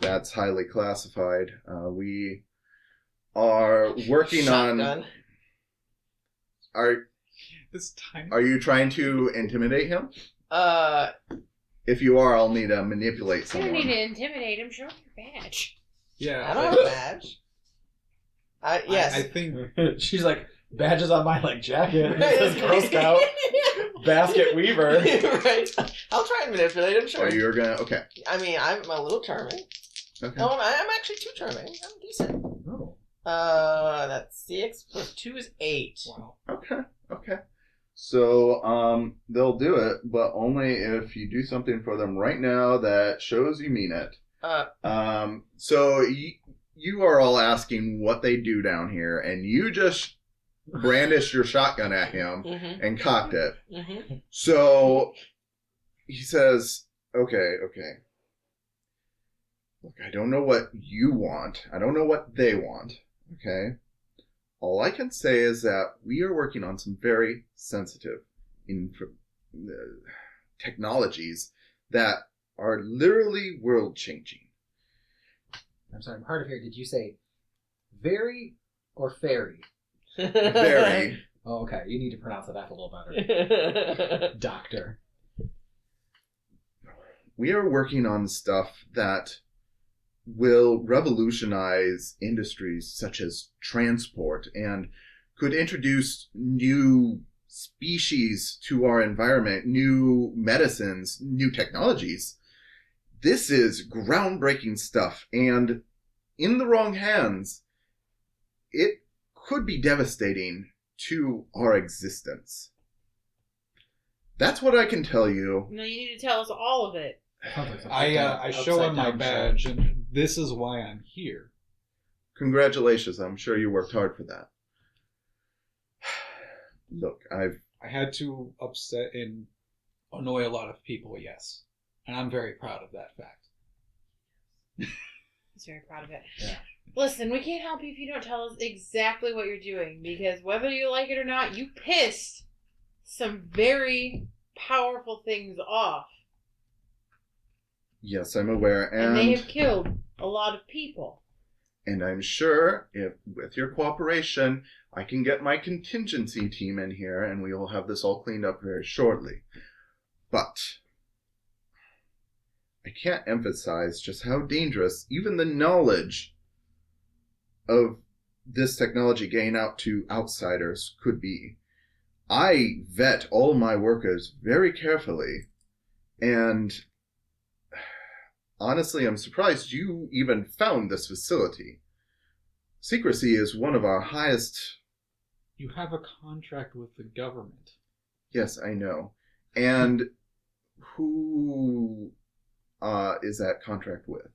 That's highly classified. We are working Shotgun. This tiny. Are you trying to intimidate him? If you are, I'll need to manipulate You don't someone. need to intimidate him. Show him your badge. Yeah. I don't have a badge. Yes. I think She's like, badges on my jacket. It says Girl Scout, basket weaver. Right. I'll try and manipulate him, sure. Oh, you're gonna... Okay. I mean, I'm a little charming. Okay. No, I'm actually too charming. I'm decent. Oh. That's 6 plus 2 is 8. wow. Okay. So, they'll do it, but only if you do something for them right now that shows you mean it. So you are all asking what they do down here, and you just brandished your shotgun at him Mm-hmm. and cocked it. Mm-hmm. So he says, okay. Look, I don't know what you want. I don't know what they want. Okay? All I can say is that we are working on some very sensitive technologies that are literally world-changing. I'm sorry, I'm hard of hearing. Did you say very or fairy? Very. Oh, okay. You need to pronounce it F a little better. Doctor. We are working on stuff that will revolutionize industries such as transport and could introduce new species to our environment, new medicines, new technologies. This is groundbreaking stuff, and in the wrong hands, it could be devastating to our existence. That's what I can tell you. No, you need to tell us all of it. I show him my badge, and this is why I'm here. Congratulations, I'm sure you worked hard for that. Look, I had to upset and annoy a lot of people, yes. And I'm very proud of that fact. He's very proud of it. Yeah. Listen, we can't help you if you don't tell us exactly what you're doing, because whether you like it or not, you pissed some very powerful things off. Yes, I'm aware, And they have killed a lot of people. And I'm sure if, with your cooperation, I can get my contingency team in here and we will have this all cleaned up very shortly. But I can't emphasize just how dangerous even the knowledge of this technology getting out to outsiders could be. I vet all my workers very carefully, and honestly, I'm surprised you even found this facility. Secrecy is one of our highest... You have a contract with the government. Yes, I know. And who is that contract with?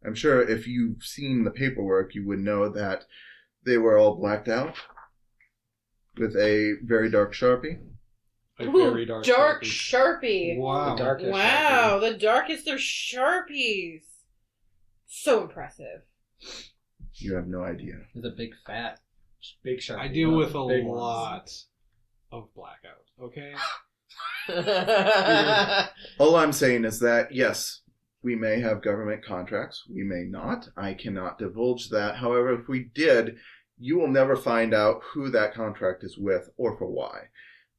I'm sure if you've seen the paperwork, you would know that they were all blacked out with a very dark Sharpie. A very dark Sharpie. Wow. The darkest Wow, the darkest of Sharpies. So impressive. You have no idea. It's a big fat, big Sharpie. I deal with a Big ones. lot of blackout, okay? All I'm saying is that, yes, we may have government contracts. We may not. I cannot divulge that. However, if we did, you will never find out who that contract is with or for why.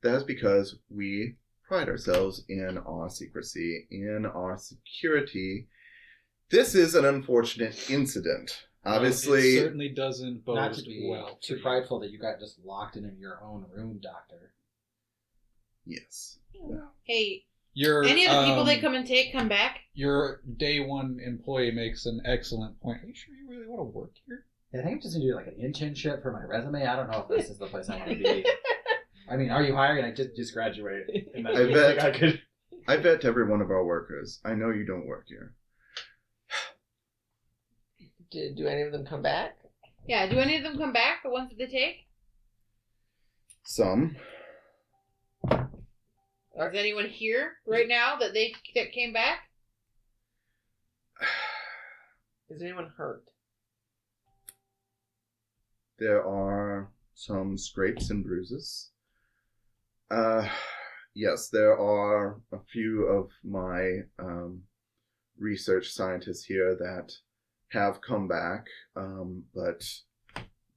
That is because we pride ourselves in our secrecy, in our security. This is an unfortunate incident. Obviously, it certainly doesn't bode Not to be well. too for you. prideful that you got just locked in your own room, Doctor. yes. Hey, Your, any of the people they come and take come back? Your day one employee makes an excellent point. Are you sure you really want to work here? I think I'm just gonna do like an internship for my resume. I don't know if this is the place I want to be. I mean, are you hiring? I just graduated. And I do you bet- think I could. I vet every one of our workers. I know you don't work here. Do any of them come back? Yeah, do any of them come back, the ones that they take? Some. Or is anyone here right now that came back? Is anyone hurt? There are some scrapes and bruises. Yes, there are a few of my research scientists here that have come back, but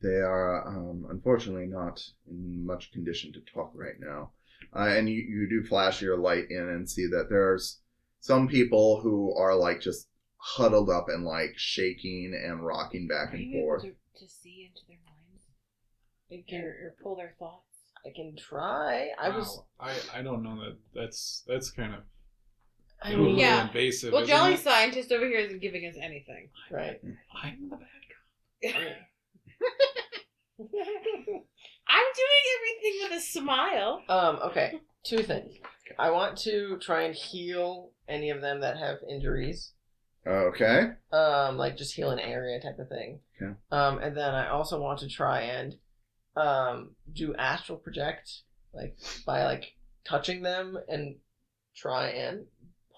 they are unfortunately not in much condition to talk right now. And you do flash your light in and see that there's some people who are like just huddled up and like shaking and rocking back Are and you forth. able to see into their minds? Or pull their thoughts? I can try. Wow. I don't know that's kind of I a mean, little Yeah. invasive. Well, isn't Jolly it? Scientist over here isn't giving us anything. right. I'm the bad guy. I'm doing everything with a smile. Okay. 2 things. I want to try and heal any of them that have injuries. Okay. Like just heal an area type of thing. Okay. And then I also want to try and do astral project, like by like touching them and try and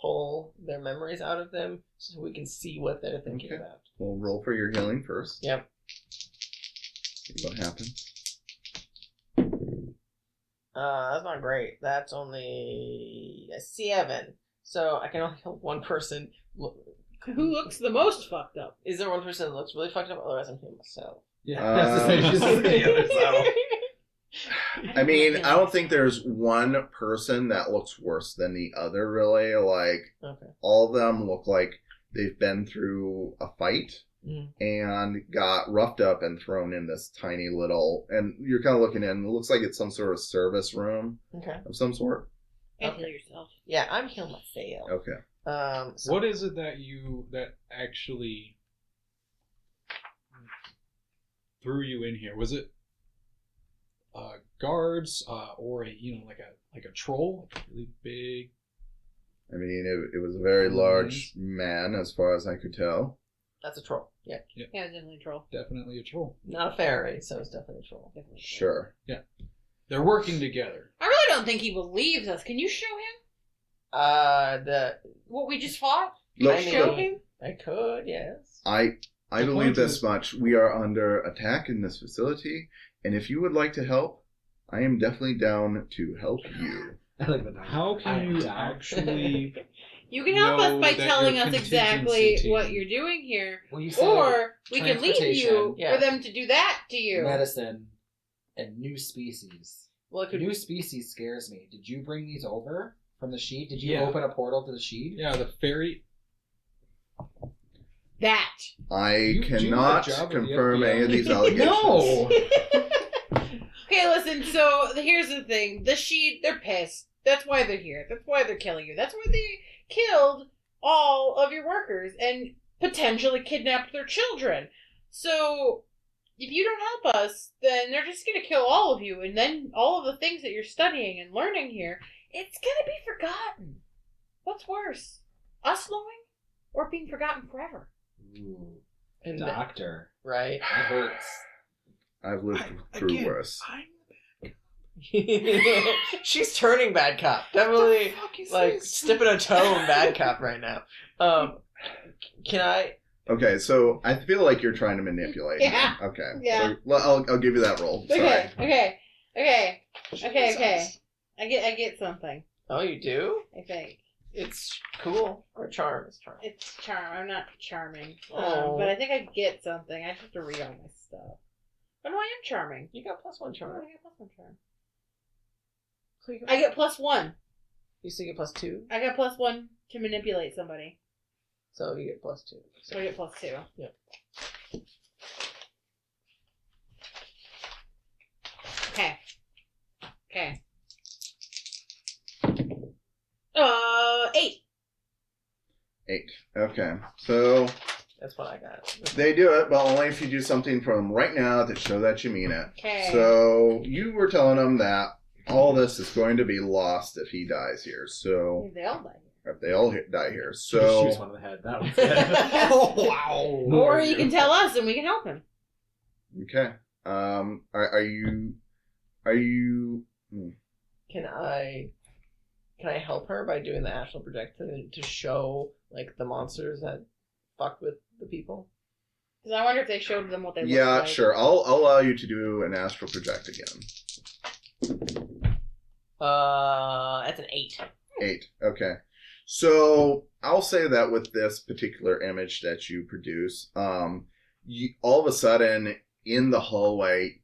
pull their memories out of them so we can see what they're thinking Okay. about. We'll roll for your healing first. Yep. See what happens. That's not great. That's only a 7. So I can only help one person. Who looks the most fucked up? Is there one person that looks really fucked up? Otherwise, I'm healing myself. Yeah, that's to say, she's looking at the other side. I mean, I don't think there's one person that looks worse than the other, really. Like, Okay. all of them look like they've been through a fight Mhm. and got roughed up and thrown in this tiny little, and you're kind of looking in, it looks like it's some sort of service room Okay. of some sort. And Okay. heal yourself. Yeah, I'm healing myself. Okay. So What is it that actually threw you in here? Was it guards or like a troll, like a really big? I mean, it was a very large man as far as I could tell. that's a troll. Yeah. Yeah, it's definitely a troll. Definitely a troll. Not a fairy, so it's definitely a troll. Definitely a troll. Sure. They're working together. I really don't think he believes us. Can you show him what we just fought? Can Look, you show look, him? I could, yes. I The believe point this is- much. We are under attack in this facility, and if you would like to help, I am definitely down to help you. I like the name. How can I'm you down. actually? You can help know us by that telling your us exactly contingency what team- you're doing here. Well, you said Or we can leave you transportation, yeah. for them to do that to you. medicine, and new species. Well, it could New species scares me. Did you bring these over from the sheet? Did you Yeah. open a portal to the sheet? Yeah, the fairy. That. I You do a cannot job with the confirm FBI. any of these allegations. No. Okay, listen, so here's the thing. The sheet, they're pissed. That's why they're here. That's why they're killing you. That's why they killed all of your workers and potentially kidnapped their children. So, if you don't help us, then they're just going to kill all of you. And then all of the things that you're studying and learning here, it's going to be forgotten. What's worse? Us knowing or being forgotten forever? Ooh, And doctor. right. That hurts. I've lived through worse. She's turning bad cop. Definitely, like, stipping a toe in bad cop right now. Can I? Okay, so I feel like you're trying to manipulate me. Yeah. Okay. Yeah. So, well, I'll give you that roll. Sorry. Okay. I get something, Oh, you do? I think. It's cool. Or charm. It's charm. It's charm. I'm not charming. Oh. But I think I get something. I just have to read all my stuff. Oh no, I am charming. You got +1 Oh, charm. I got +1 charm. So I get +1. You still get +2, I got +1 to manipulate somebody. so you get +2. So I get +2. Yep. Okay. Okay. 8. 8. Okay. So That's what I got. they do it, but only if you do something from right now to show that you mean it. Okay. So you were telling him that all this is going to be lost if he dies here. So They all die. if they all die here. Just So shoots one in the head. That was it. Oh, wow. Or he can tell us and we can help him. okay. Are you? Can I help her by doing the astral project to show like the monsters that fuck with the people? Because I wonder if they showed them what they look Yeah, like. sure. I'll allow you to do an astral project again. That's an 8. 8. Okay. So I'll say that with this particular image that you produce, all of a sudden in the hallway,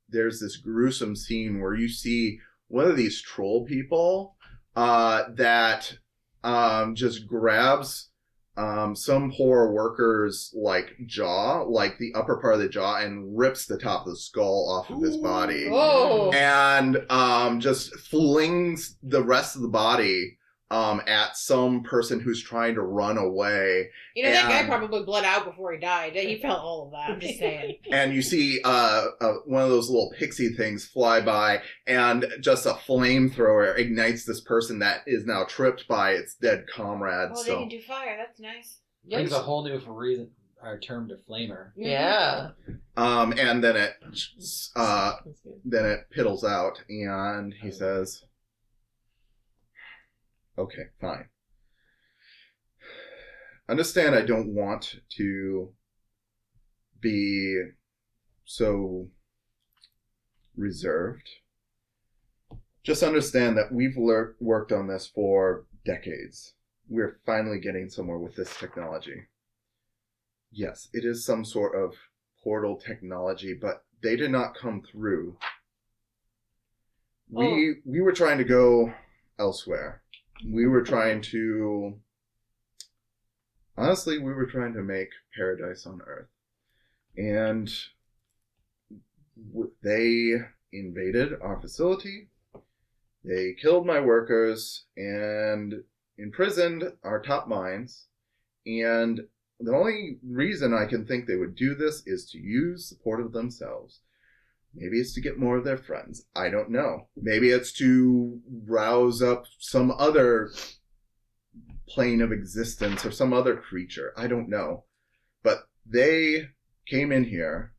there's this gruesome scene where you see one of these troll people that just grabs some poor worker's like jaw, like the upper part of the jaw, and rips the top of the skull off of his body. Oh. And just flings the rest of the body at some person who's trying to run away. You know, that guy And- probably bled out before he died. He felt all of that. I'm just saying. And you see one of those little pixie things fly by, and just a flamethrower ignites this person that is now tripped by its dead comrade. Oh, So they can do fire. That's nice. Brings a whole new term to flamer. Yeah. and then it That's good. piddles out, and he says, "Okay, fine. Understand I don't want to be so reserved. Just understand that we've worked on this for decades. We're finally getting somewhere with this technology. Yes, it is some sort of portal technology, but they did not come through. We were trying to go elsewhere. We were trying to... Honestly, we were trying to make paradise on Earth. And they invaded our facility. They killed my workers and imprisoned our top minds. And the only reason I can think they would do this is to use the portal themselves. Maybe it's to get more of their friends. I don't know. Maybe it's to rouse up some other plane of existence or some other creature. I don't know. But they came in here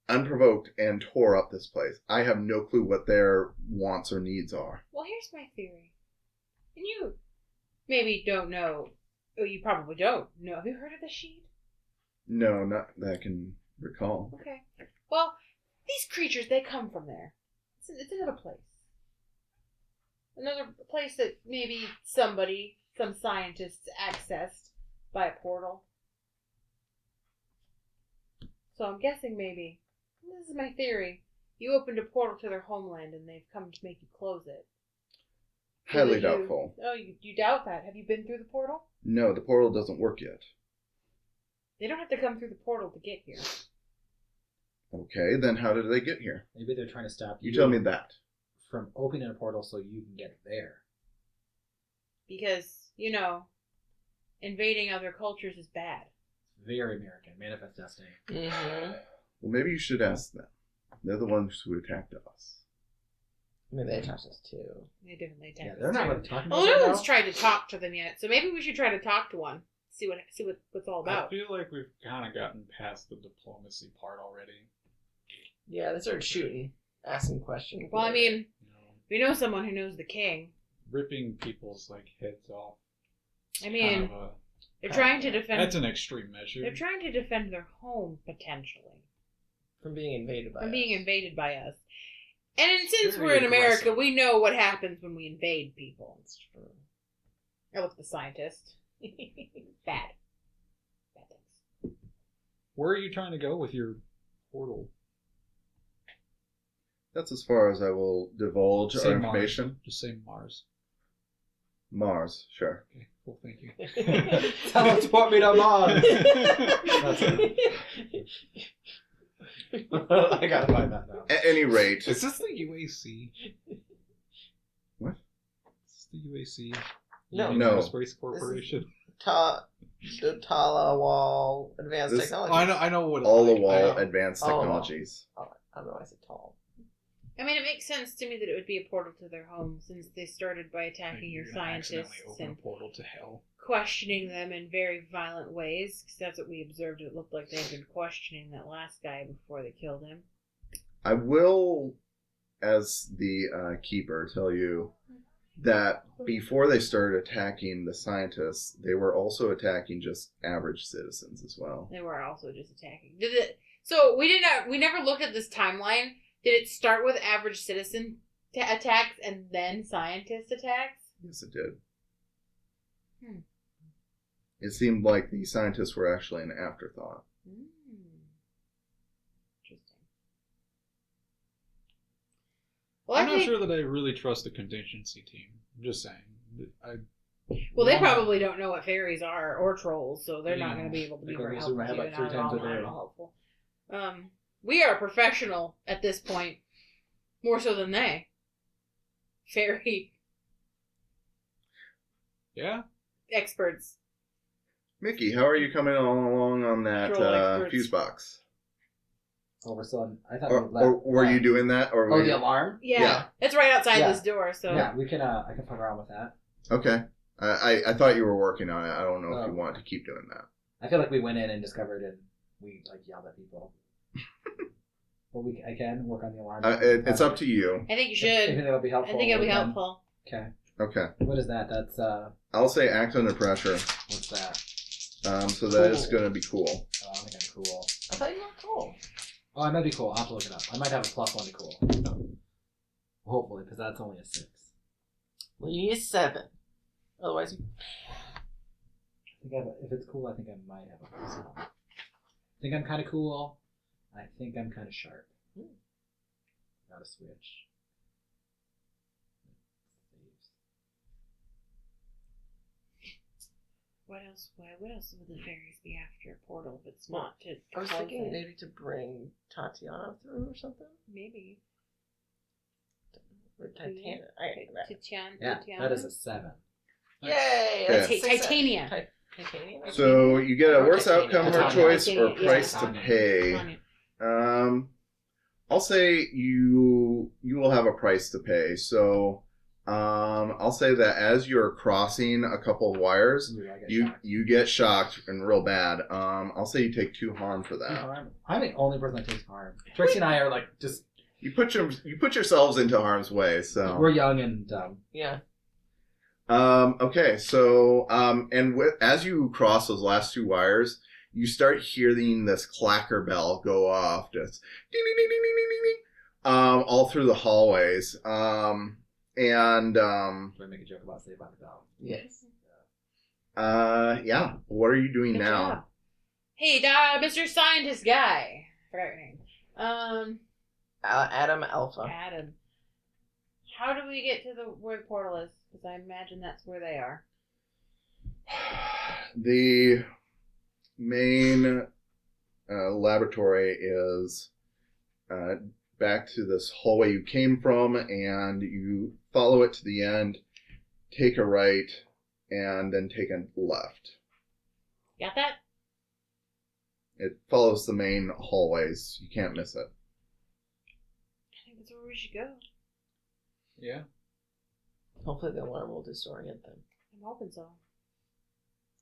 unprovoked and tore up this place. I have no clue what their wants or needs are. Well, here's my theory. And you maybe don't know. Oh, you probably don't know. Have you heard of the Sheet? No, not that I can recall. Okay. Well, these creatures, they come from there. It's another place. Another place that maybe some scientists accessed by a portal. So I'm guessing maybe, this is my theory, you opened a portal to their homeland and they've come to make you close it. Highly doubtful. Oh, you doubt that. Have you been through the portal? No, the portal doesn't work yet. They don't have to come through the portal to get here. Okay, then how did they get here? Maybe they're trying to stop You tell me that. from opening a portal so you can get there. Because, invading other cultures is bad. Very American. Manifest destiny. Mm-hmm. Well, maybe you should ask them. They're the ones who attacked us. Maybe they attacked us too. They definitely Yeah, attack they're us not too. really talking Well, about no it one's now. tried to talk to them yet, so maybe we should try to talk to one. See what's all I about. feel like we've kind of gotten past the diplomacy part already. Yeah, they started shooting, asking questions. Well, I mean, You know, we know someone who knows the king. ripping people's heads off. I mean, kind of a- they're trying to defend. that's an extreme measure. They're trying to defend their home potentially from being invaded by from us. being invaded by us. And since Very we're in America, aggressive. we know what happens when we invade people. That's true. I look at the scientist. Bad things. Where are you trying to go with your portal? That's as far as I will divulge Say our Mars. information. Just say Mars. Mars, sure. Okay, cool, thank you. Tell him to put me to Mars. That's I gotta find that now. At any rate, Is this the UAC? What? Is this the UAC? No. No. Aerospace Corporation. The Talawal Advanced This- Technology. I know what. all the I wall know. advanced All the wall. technologies. Oh, I don't know why I said tall. I mean, it makes sense to me that it would be a portal to their home since they started by attacking your You're gonna accidentally scientists open and a portal to hell. questioning them in very violent ways. Because that's what we observed. It looked like they'd been questioning that last guy before they killed him. I will, as the keeper, tell you that before they started attacking the scientists, they were also attacking just average citizens as well. They were also just attacking. Did it? So we never looked at this timeline. Did it start with average citizen attacks and then scientist attacks? Yes, it did. Hmm. It seemed like the scientists were actually an afterthought. Interesting. Well, I'm I not think, sure that I really trust the contingency team. I'm just saying. well, they probably don't know what fairies are or trolls, so they're not Yeah. going to be able to be They go very to helpful. my head to like you, 3 not times a at all, not day. at all helpful. We are professional at this point, more so than they. Fairy Yeah. experts. Mickey, how are you coming along on that Troll experts. fuse box? Oh, we're still. I thought. Or were you doing that? Or were Oh, you... the alarm. Yeah, Yeah. it's right outside Yeah. this door. So Yeah, we can. I can fuck around with that. Okay. I thought you were working on it. I don't know if you Oh. wanted to keep doing that. I feel like we went in and discovered and we like yelled at people. But I can work on the alarm. It's up to you. I think you If should. it'll be helpful. I think it'll we be can. helpful. Okay. Okay. What is that? That's I'll say act under pressure. what's that? So that is Cool. going to be cool. Oh, I think I'm cool. I thought you were cool. Oh, I might be cool. I'll have to look it up. I might have a +1 to cool. Hopefully, because that's only a 6. Well, you need a 7. Otherwise, you... I think if it's cool, I think I might have a +1. I think I'm kind of cool. I think I'm kind of sharp. Got a switch. What else? What else would the fairies be after a portal if it's not to? I was close thinking it? maybe to bring Tatiana through or something. Maybe. Or Titania. Yeah, that is a 7. Yay! Okay. That's Titania. Titania. So you get a Or worse Titania. outcome or Titania. choice or Titania, price yeah. to pay. Titania. I'll say you will have a price to pay. So I'll say that as you're crossing a couple of wires, Ooh, I get you shocked. you get shocked and real bad. I'll say you take 2 harm for 2 that. harm. I'm the only person that takes harm. Trixie and I are like just You put yourselves into harm's way. So we're young and dumb. Yeah. Okay, so as you cross those last 2 wires, you start hearing this clacker bell go off, just ding ding ding ding ding ding ding, all through the hallways. Do I make a joke about Saved by the Bell? Yes. Yeah. What are you doing Good now? job. Hey, Mr. Scientist guy. Forgot your name. Adam Alpha. Adam. How do we get to where the portal is? Because I imagine that's where they are. The main laboratory is back to this hallway you came from, and you follow it to the end, take a right, and then take a left. Got that? It follows the main hallways. You can't miss it. I think that's where we should go. Yeah. Hopefully the alarm will disorient them. I'm hoping so.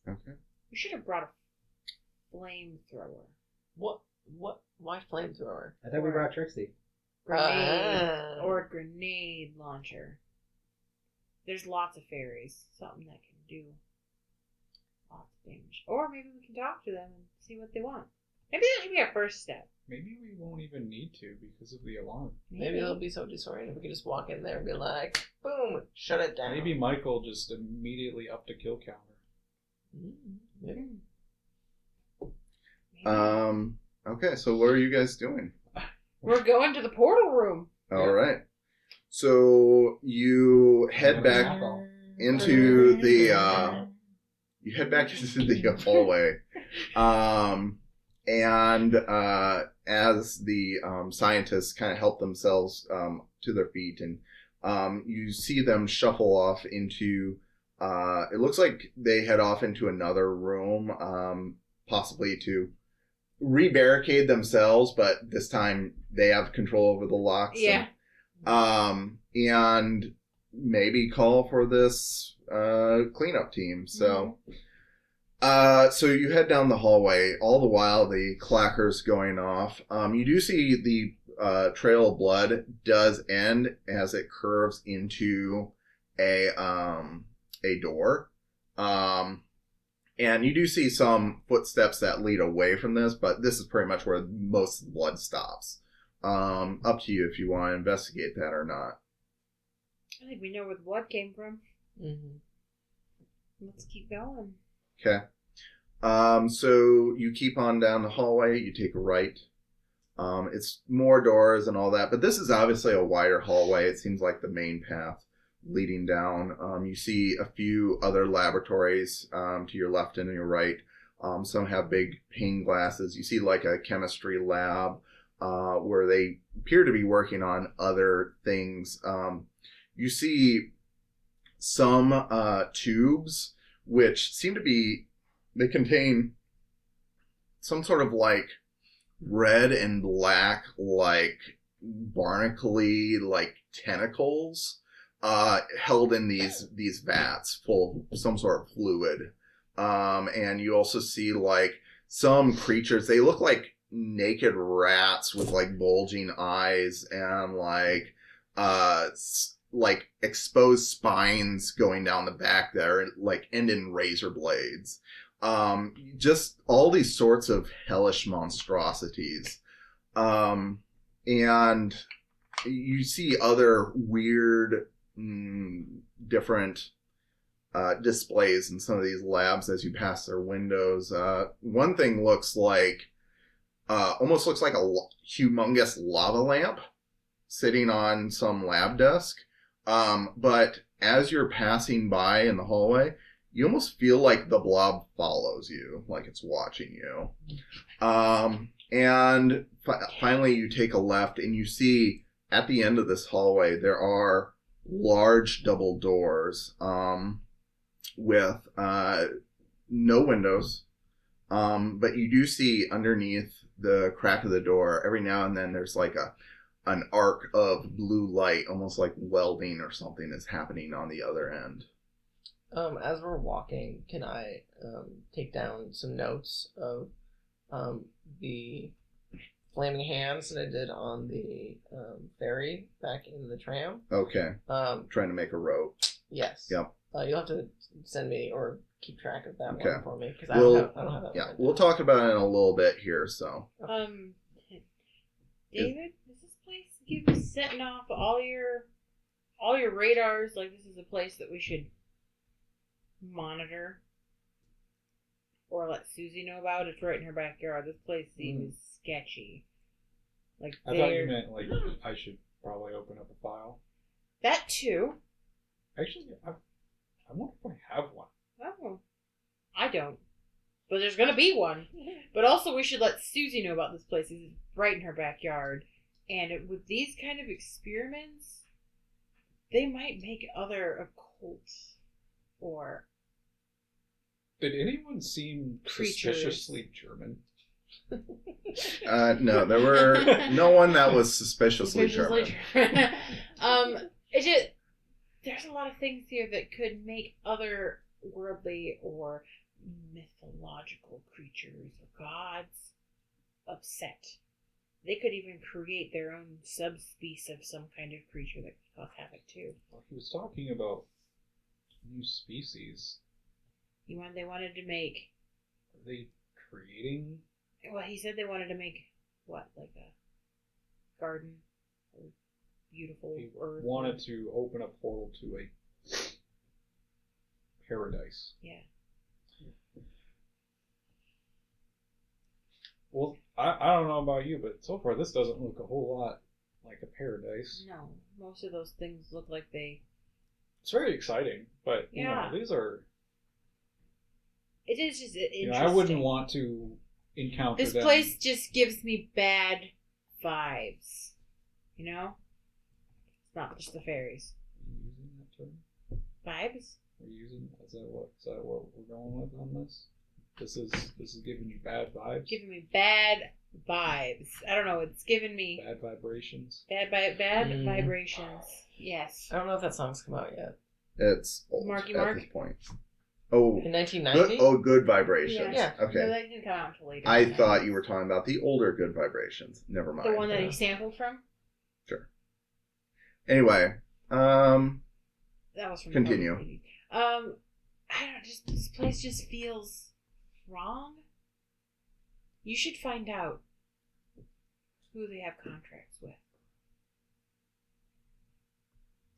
Okay. We should have brought a flamethrower. What? Why flamethrower? I thought we brought Trixie. Grenade. Or a grenade launcher. There's lots of fairies. Something that can do lots of damage. Or maybe we can talk to them and see what they want. Maybe that should be our first step. Maybe we won't even need to because of the alarm. Maybe they'll be so disoriented we can just walk in there and be like, boom, shut it down. Maybe Michael just immediately upped a kill counter. Maybe. Okay, so what are you guys doing? We're going to the portal room. All right. So you head back into the hallway, and as the scientists kind of help themselves to their feet, and you see them shuffle off into. It looks like they head off into another room, possibly to re-barricade themselves, but this time they have control over the locks. Yeah. And maybe call for this cleanup team. So, so you head down the hallway. All the while, the clacker's going off. You do see the trail of blood does end as it curves into a door. And you do see some footsteps that lead away from this, but this is pretty much where most of the blood stops. Up to you if you want to investigate that or not. I think we know where the blood came from. Mm-hmm. Let's keep going. Okay. So you keep on down the hallway. You take a right. It's more doors and all that, but this is obviously a wider hallway. It seems like the main path leading down. You see a few other laboratories to your left and your right. Some have big pane glasses. You see like a chemistry lab where they appear to be working on other things. You see some tubes which seem to be, they contain some sort of like red and black, like barnacle-y, like tentacles held in these vats full of some sort of fluid. And you also see like some creatures, they look like naked rats with like bulging eyes and like exposed spines going down the back there, like end in razor blades. Just all these sorts of hellish monstrosities. And you see other weird, different displays in some of these labs as you pass their windows. One thing looks like, almost looks like a humongous lava lamp sitting on some lab desk. But as you're passing by in the hallway, you almost feel like the blob follows you, like it's watching you. And finally you take a left and you see at the end of this hallway, there are large double doors, with, no windows. But you do see underneath the crack of the door, every now and then there's like an arc of blue light, almost like welding or something is happening on the other end. As we're walking, can I take down some notes of the flaming hands that I did on the ferry back in the tram? Okay. Trying to make a rope. Yes. Yep. You'll have to send me or keep track of that Okay. one for me, because I don't have that. Yeah, one. we'll talk about it in a little bit here. So. David, does this place give you setting off all your radars? Like this is a place that we should monitor or let Susie know about? It's right in her backyard. This place seems sketchy. Like I thought you meant like I should probably open up a file. that too. Actually, I wonder if I have one. Oh, I don't. But there's gonna be one. But also, we should let Susie know about this place. It's right in her backyard. And with these kind of experiments, they might make other occults or. Did anyone seem Creatures. suspiciously German? No, there were no one that was suspiciously German. It just there's a lot of things here that could make otherworldly or mythological creatures or gods upset. They could even create their own subspecies of some kind of creature that could cause havoc too. Well, he was talking about new species. They wanted to make. Are they creating? Well, he said they wanted to make what, like a garden, or beautiful He earth. wanted to open a portal to a paradise. Yeah. Well, I don't know about you, but so far this doesn't look a whole lot like a paradise. No, most of those things look like they. It's very exciting, but Yeah. these are. It is just interesting. I wouldn't want to encounter This them. place just gives me bad vibes. You know? It's not just the fairies. Are you using that term? Vibes? Are you using? Is that what we're going with on this? This is giving you bad vibes. Giving me bad vibes. I don't know. It's giving me Bad vibrations. bad vibrations. Yes. I don't know if that song's come out yet. It's old Marky at Mark? this point. Oh, In 1990? good vibrations. Yeah. Okay. No, that didn't come out until later. I thought you were talking about the older good vibrations. Never mind. The one that he sampled from? Sure. Anyway, That was from Continue. the 80s. I don't know, just this place just feels wrong. You should find out who they have contracts with.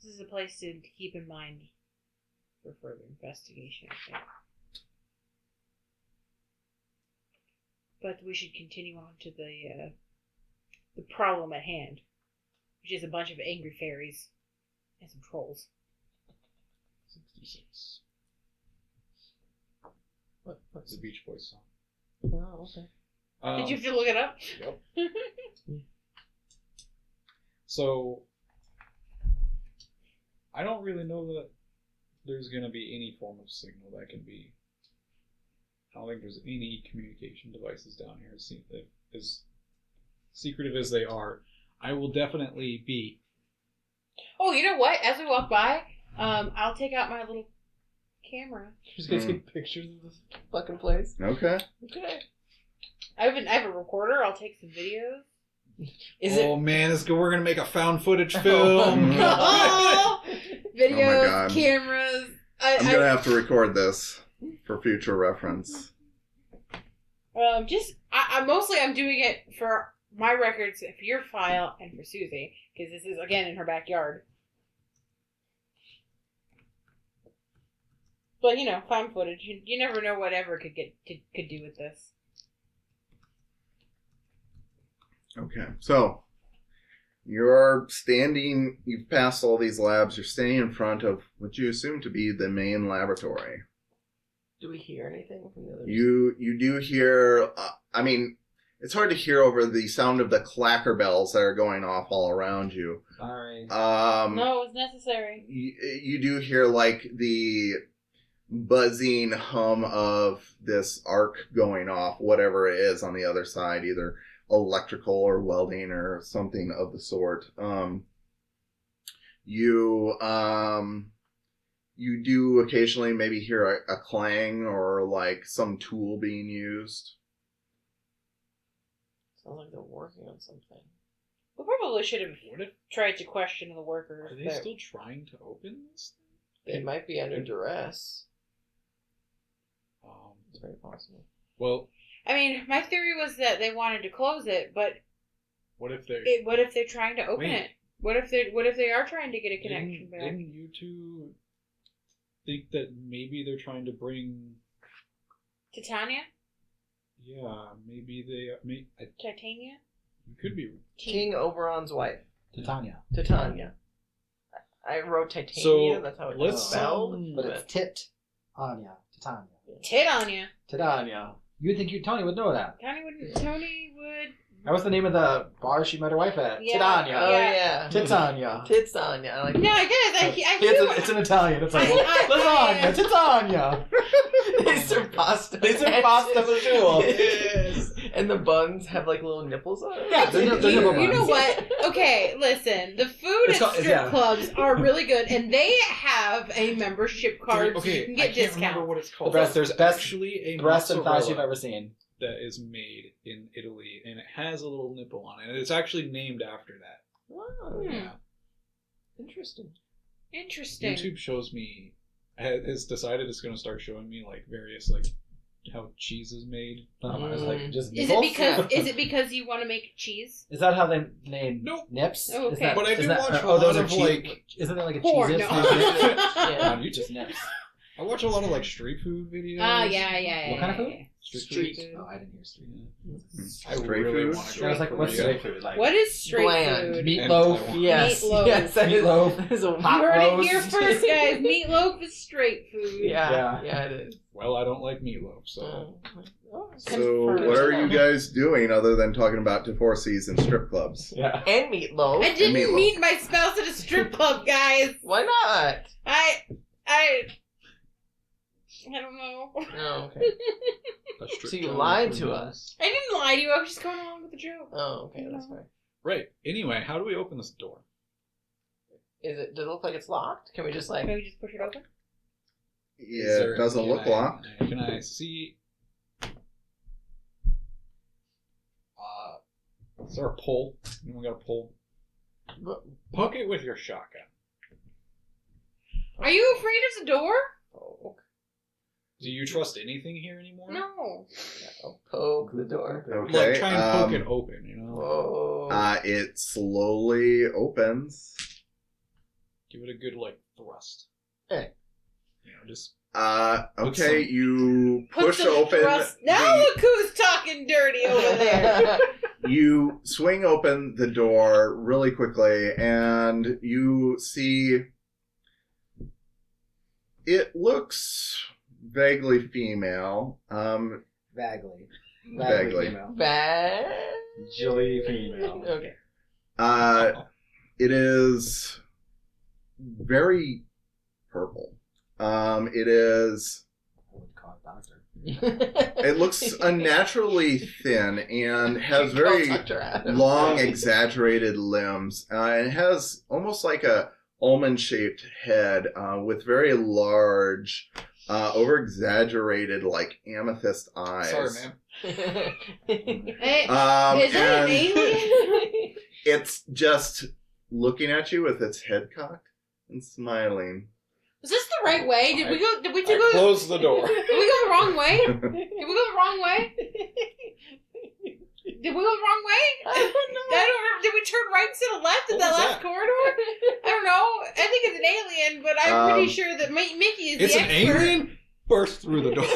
This is a place to keep in mind for further investigation, I think. But we should continue on to the problem at hand, which is a bunch of angry fairies and some trolls. 66. What's The Beach Boys song. Oh, okay. Did you have to look it up? Yep. So, I don't really know that there's going to be any form of signal that can be. I don't think there's any communication devices down here. As secretive as they are, I will definitely be. Oh, you know what? As we walk by, I'll take out my little camera. Just gonna take pictures of this fucking place. okay. Okay. I have a recorder. I'll take some videos. Is Man, we're going to make a found footage Oh, film. Oh, videos, God. cameras. I'm going to have to record this for future reference. I mostly I'm doing it for my records, for your file, and for Susie, because this is again in her backyard. But found footage. You never know whatever could do with this. Okay, so you've passed all these labs, you're standing in front of what you assume to be the main laboratory. Do we hear anything from the others? You do hear, it's hard to hear over the sound of the clacker bells that are going off all around you. Sorry. No, it's necessary. You do hear like the buzzing hum of this arc going off, whatever it is on the other side, either electrical or welding or something of the sort. You do occasionally maybe hear a clang or like some tool being used. Sounds like they're working on something. We probably should have tried to question the workers. Are they but- still trying to open this thing? They might be under duress. Um, It's very possible. well, I mean, my theory was that they wanted to close it, but what if they're... what if they're trying to open Wait. it? What if they are trying to get a connection back? Didn't you two think that maybe they're trying to bring... Titania? Yeah, maybe they... Titania? You could be... King Oberon's wife, Titania. Titania. I wrote Titania. So, That's how it's let's, spelled. But it's Tit-Anya. Titania. Titania. Titania. You'd think Tony would know that. Tony would. That was the name of the bar she met her wife at. Yeah. Titania. Oh yeah, Titania. Titania. I like No, I guess I hear It's an Italian. It's like, I- lasagna, Titania. They serve pasta. They serve pasta for sure. Yes. And the buns have like little nipples on it. Yeah, they're nipple You know buns. what? Okay, listen. The food It's at called- strip yeah. clubs are really good, and they have a membership card so you can I get can't remember discounts. what it's The called. best, there's It's best, actually a the best and fast you've mozzarella ever seen. that is made in Italy, and it has a little nipple on it, and it's actually named after that. Wow. Yeah. Interesting. Interesting. YouTube shows me has decided it's going to start showing me like various like how cheese is made. I was like, just Is nipples? it because you want to make cheese? Is that how they name Nope. nips? Oh, okay. Is that, But I is do that, watch a oh, those lot are of, cheese. like, Isn't there like a porn, cheese? no. Yeah. You Just nips. I watch a lot of like street food videos. Oh, yeah. What kind of food? Street Street. food. Oh, I didn't hear street. I Straight really food? want to I go. was like, what's Korea. straight food? Like What is straight Bland. food? meatloaf? Yes. Meatloaf. Yes. that is- Meatloaf. that is a You Hot heard it here roast. first, guys. Meatloaf is straight food. Yeah. Yeah. It is. Well, I don't like meatloaf, so So, Confirmed. what are you guys doing other than talking about divorcees and strip clubs? Yeah. And meatloaf. I didn't Meatloaf. meet my spouse at a strip club, guys. Why not? I don't know. Oh, okay. a strip So you club lied for to meals. us. I didn't lie to you. I was just going along with the joke. Oh, okay, that's fine. Right. Anyway, how do we open this door? Does it look like it's locked? Can we just like? Can we just push it open? Yeah, it doesn't look locked. Can I see? Is there a pull? Anyone got a pull? Poke it with your shotgun. Are you afraid of the door? Poke. Do you trust anything here anymore? No. Poke the door. Okay. Like, try and poke it open, you know? Whoa. It slowly opens. Give it a good, like, thrust. Hey. You know, just... Okay, you Put push some open. thrust. Now look who's talking dirty over there. You swing open the door really quickly, and you see it looks vaguely female. Vaguely. Vaguely. Female. Bad. Jilly female. Okay. It is very purple. It is. I would call it doctor. It looks unnaturally thin and has very long, exaggerated limbs. It has almost like a almond-shaped head with very large, over-exaggerated, like amethyst eyes. Sorry, ma'am. Hey, is that And an alien? it's just looking at you with its head cocked and smiling. Was this the right way? Did we go? Did we I go? close the door. Did we go the wrong way? Did we go the wrong way? Did we go the wrong way? I don't know. I don't remember. Did we turn right instead of left at What that was last that? corridor? I don't know. I think it's an alien, but I'm pretty sure that Mickey is It's the an expert. alien? Burst through the door. No!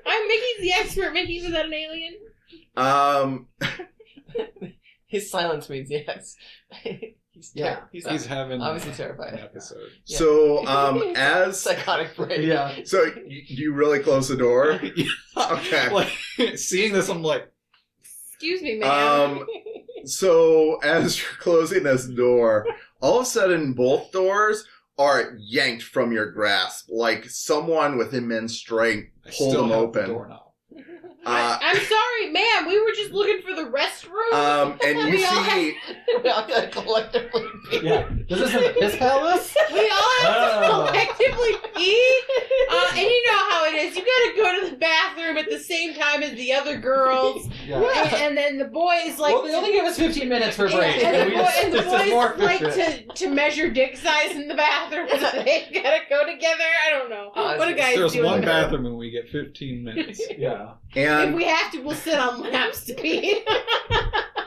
I'm Mickey's the expert. Mickey, was that an alien? His silence means yes. Yeah. He's having obviously terrified. an episode. Yeah. So, as psychotic brain. Yeah. so you really close the door? Okay. Like, seeing this, I'm like, Excuse me, ma'am. So as you're closing this door, all of a sudden both doors are yanked from your grasp, like someone with immense strength I pulled still them have open. the doorknob. I'm sorry, ma'am. We were just looking for the restroom. And you We all see, We all gotta collectively be. Yeah. This isn't the piss palace? We all have to Oh. collectively pee. And you know how it is. You gotta go to the bathroom at the same time as the other girls. Yeah. And then the boys like. Well, they only gave us 15 minutes for a break. And we the this is more boys like efficient. to measure dick size in the bathroom. So they gotta go together. I don't know. What do guys There's do? one bathroom and we get 15 minutes. Yeah. If and we have to, we'll sit on laps to pee.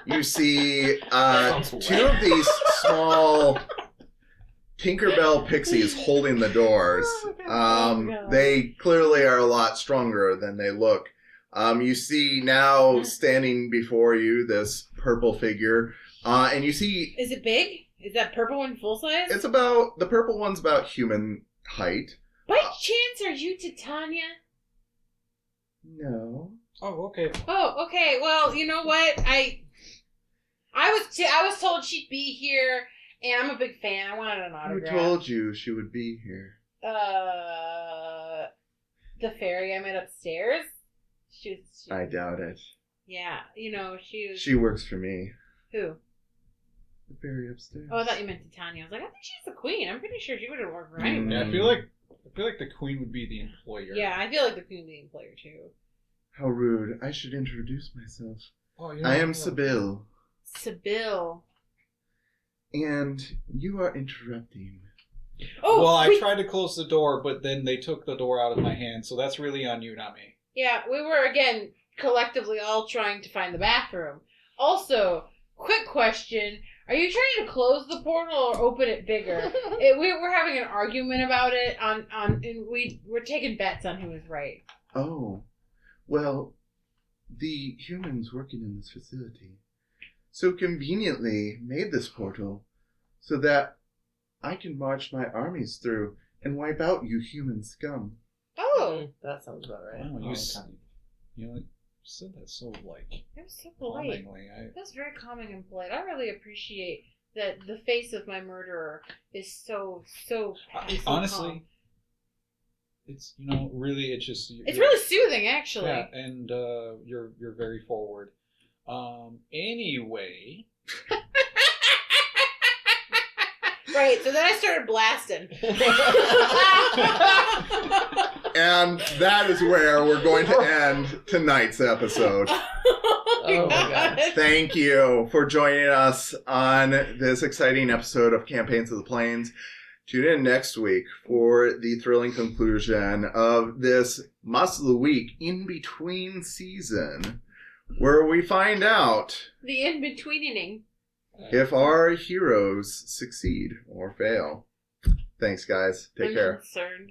you see Sounds two of these small Tinkerbell pixies holding the doors. God. They clearly are a lot stronger than they look. You see now standing before you this purple figure, and you see Is it big? Is that purple one full size? the purple one's about human height. By chance, are you Titania? No. Oh, okay. Oh, okay. Well, you know what? I was told she'd be here, and I'm a big fan. I wanted an Who autograph. told you she would be here? The fairy I met upstairs. She I doubt it. yeah, you know, she was. She works for me. Who? The fairy upstairs. Oh, I thought you meant Titania. I was like, I think she's the queen. I'm pretty sure she would have worked for Mm. anyone. Yeah, I feel like the queen would be the employer. Yeah, I feel like the queen being player too. How rude. I should introduce myself. Oh, I am Sybil, Sybil. and you are interrupting. Oh, well, I we- tried to close the door, but then they took the door out of my hand, so that's really on you, not me. Yeah, we were again collectively all trying to find the bathroom. Also, quick question: Are you trying to close the portal or open it bigger? We're having an argument about it and we're taking bets on who is right. Oh, well, the humans working in this facility so conveniently made this portal so that I can march my armies through and wipe out you human scum. Oh, That sounds about right. Wow, Oh, you said that so that was so polite. calmingly. That was very calming and polite. I really appreciate that the face of my murderer is so Honestly, calm. it's really it's just It's really soothing, actually. yeah, and you're very forward. Anyway. Right, so then I started blasting. And that is where we're going to end tonight's episode. Oh my God. Thank you for joining us on this exciting episode of Campaigns of the Plains. Tune in next week for the thrilling conclusion of this Monster of the Week in between season, where we find out The in-betweening. if our heroes succeed or fail. Thanks, guys. Take I'm care. concerned.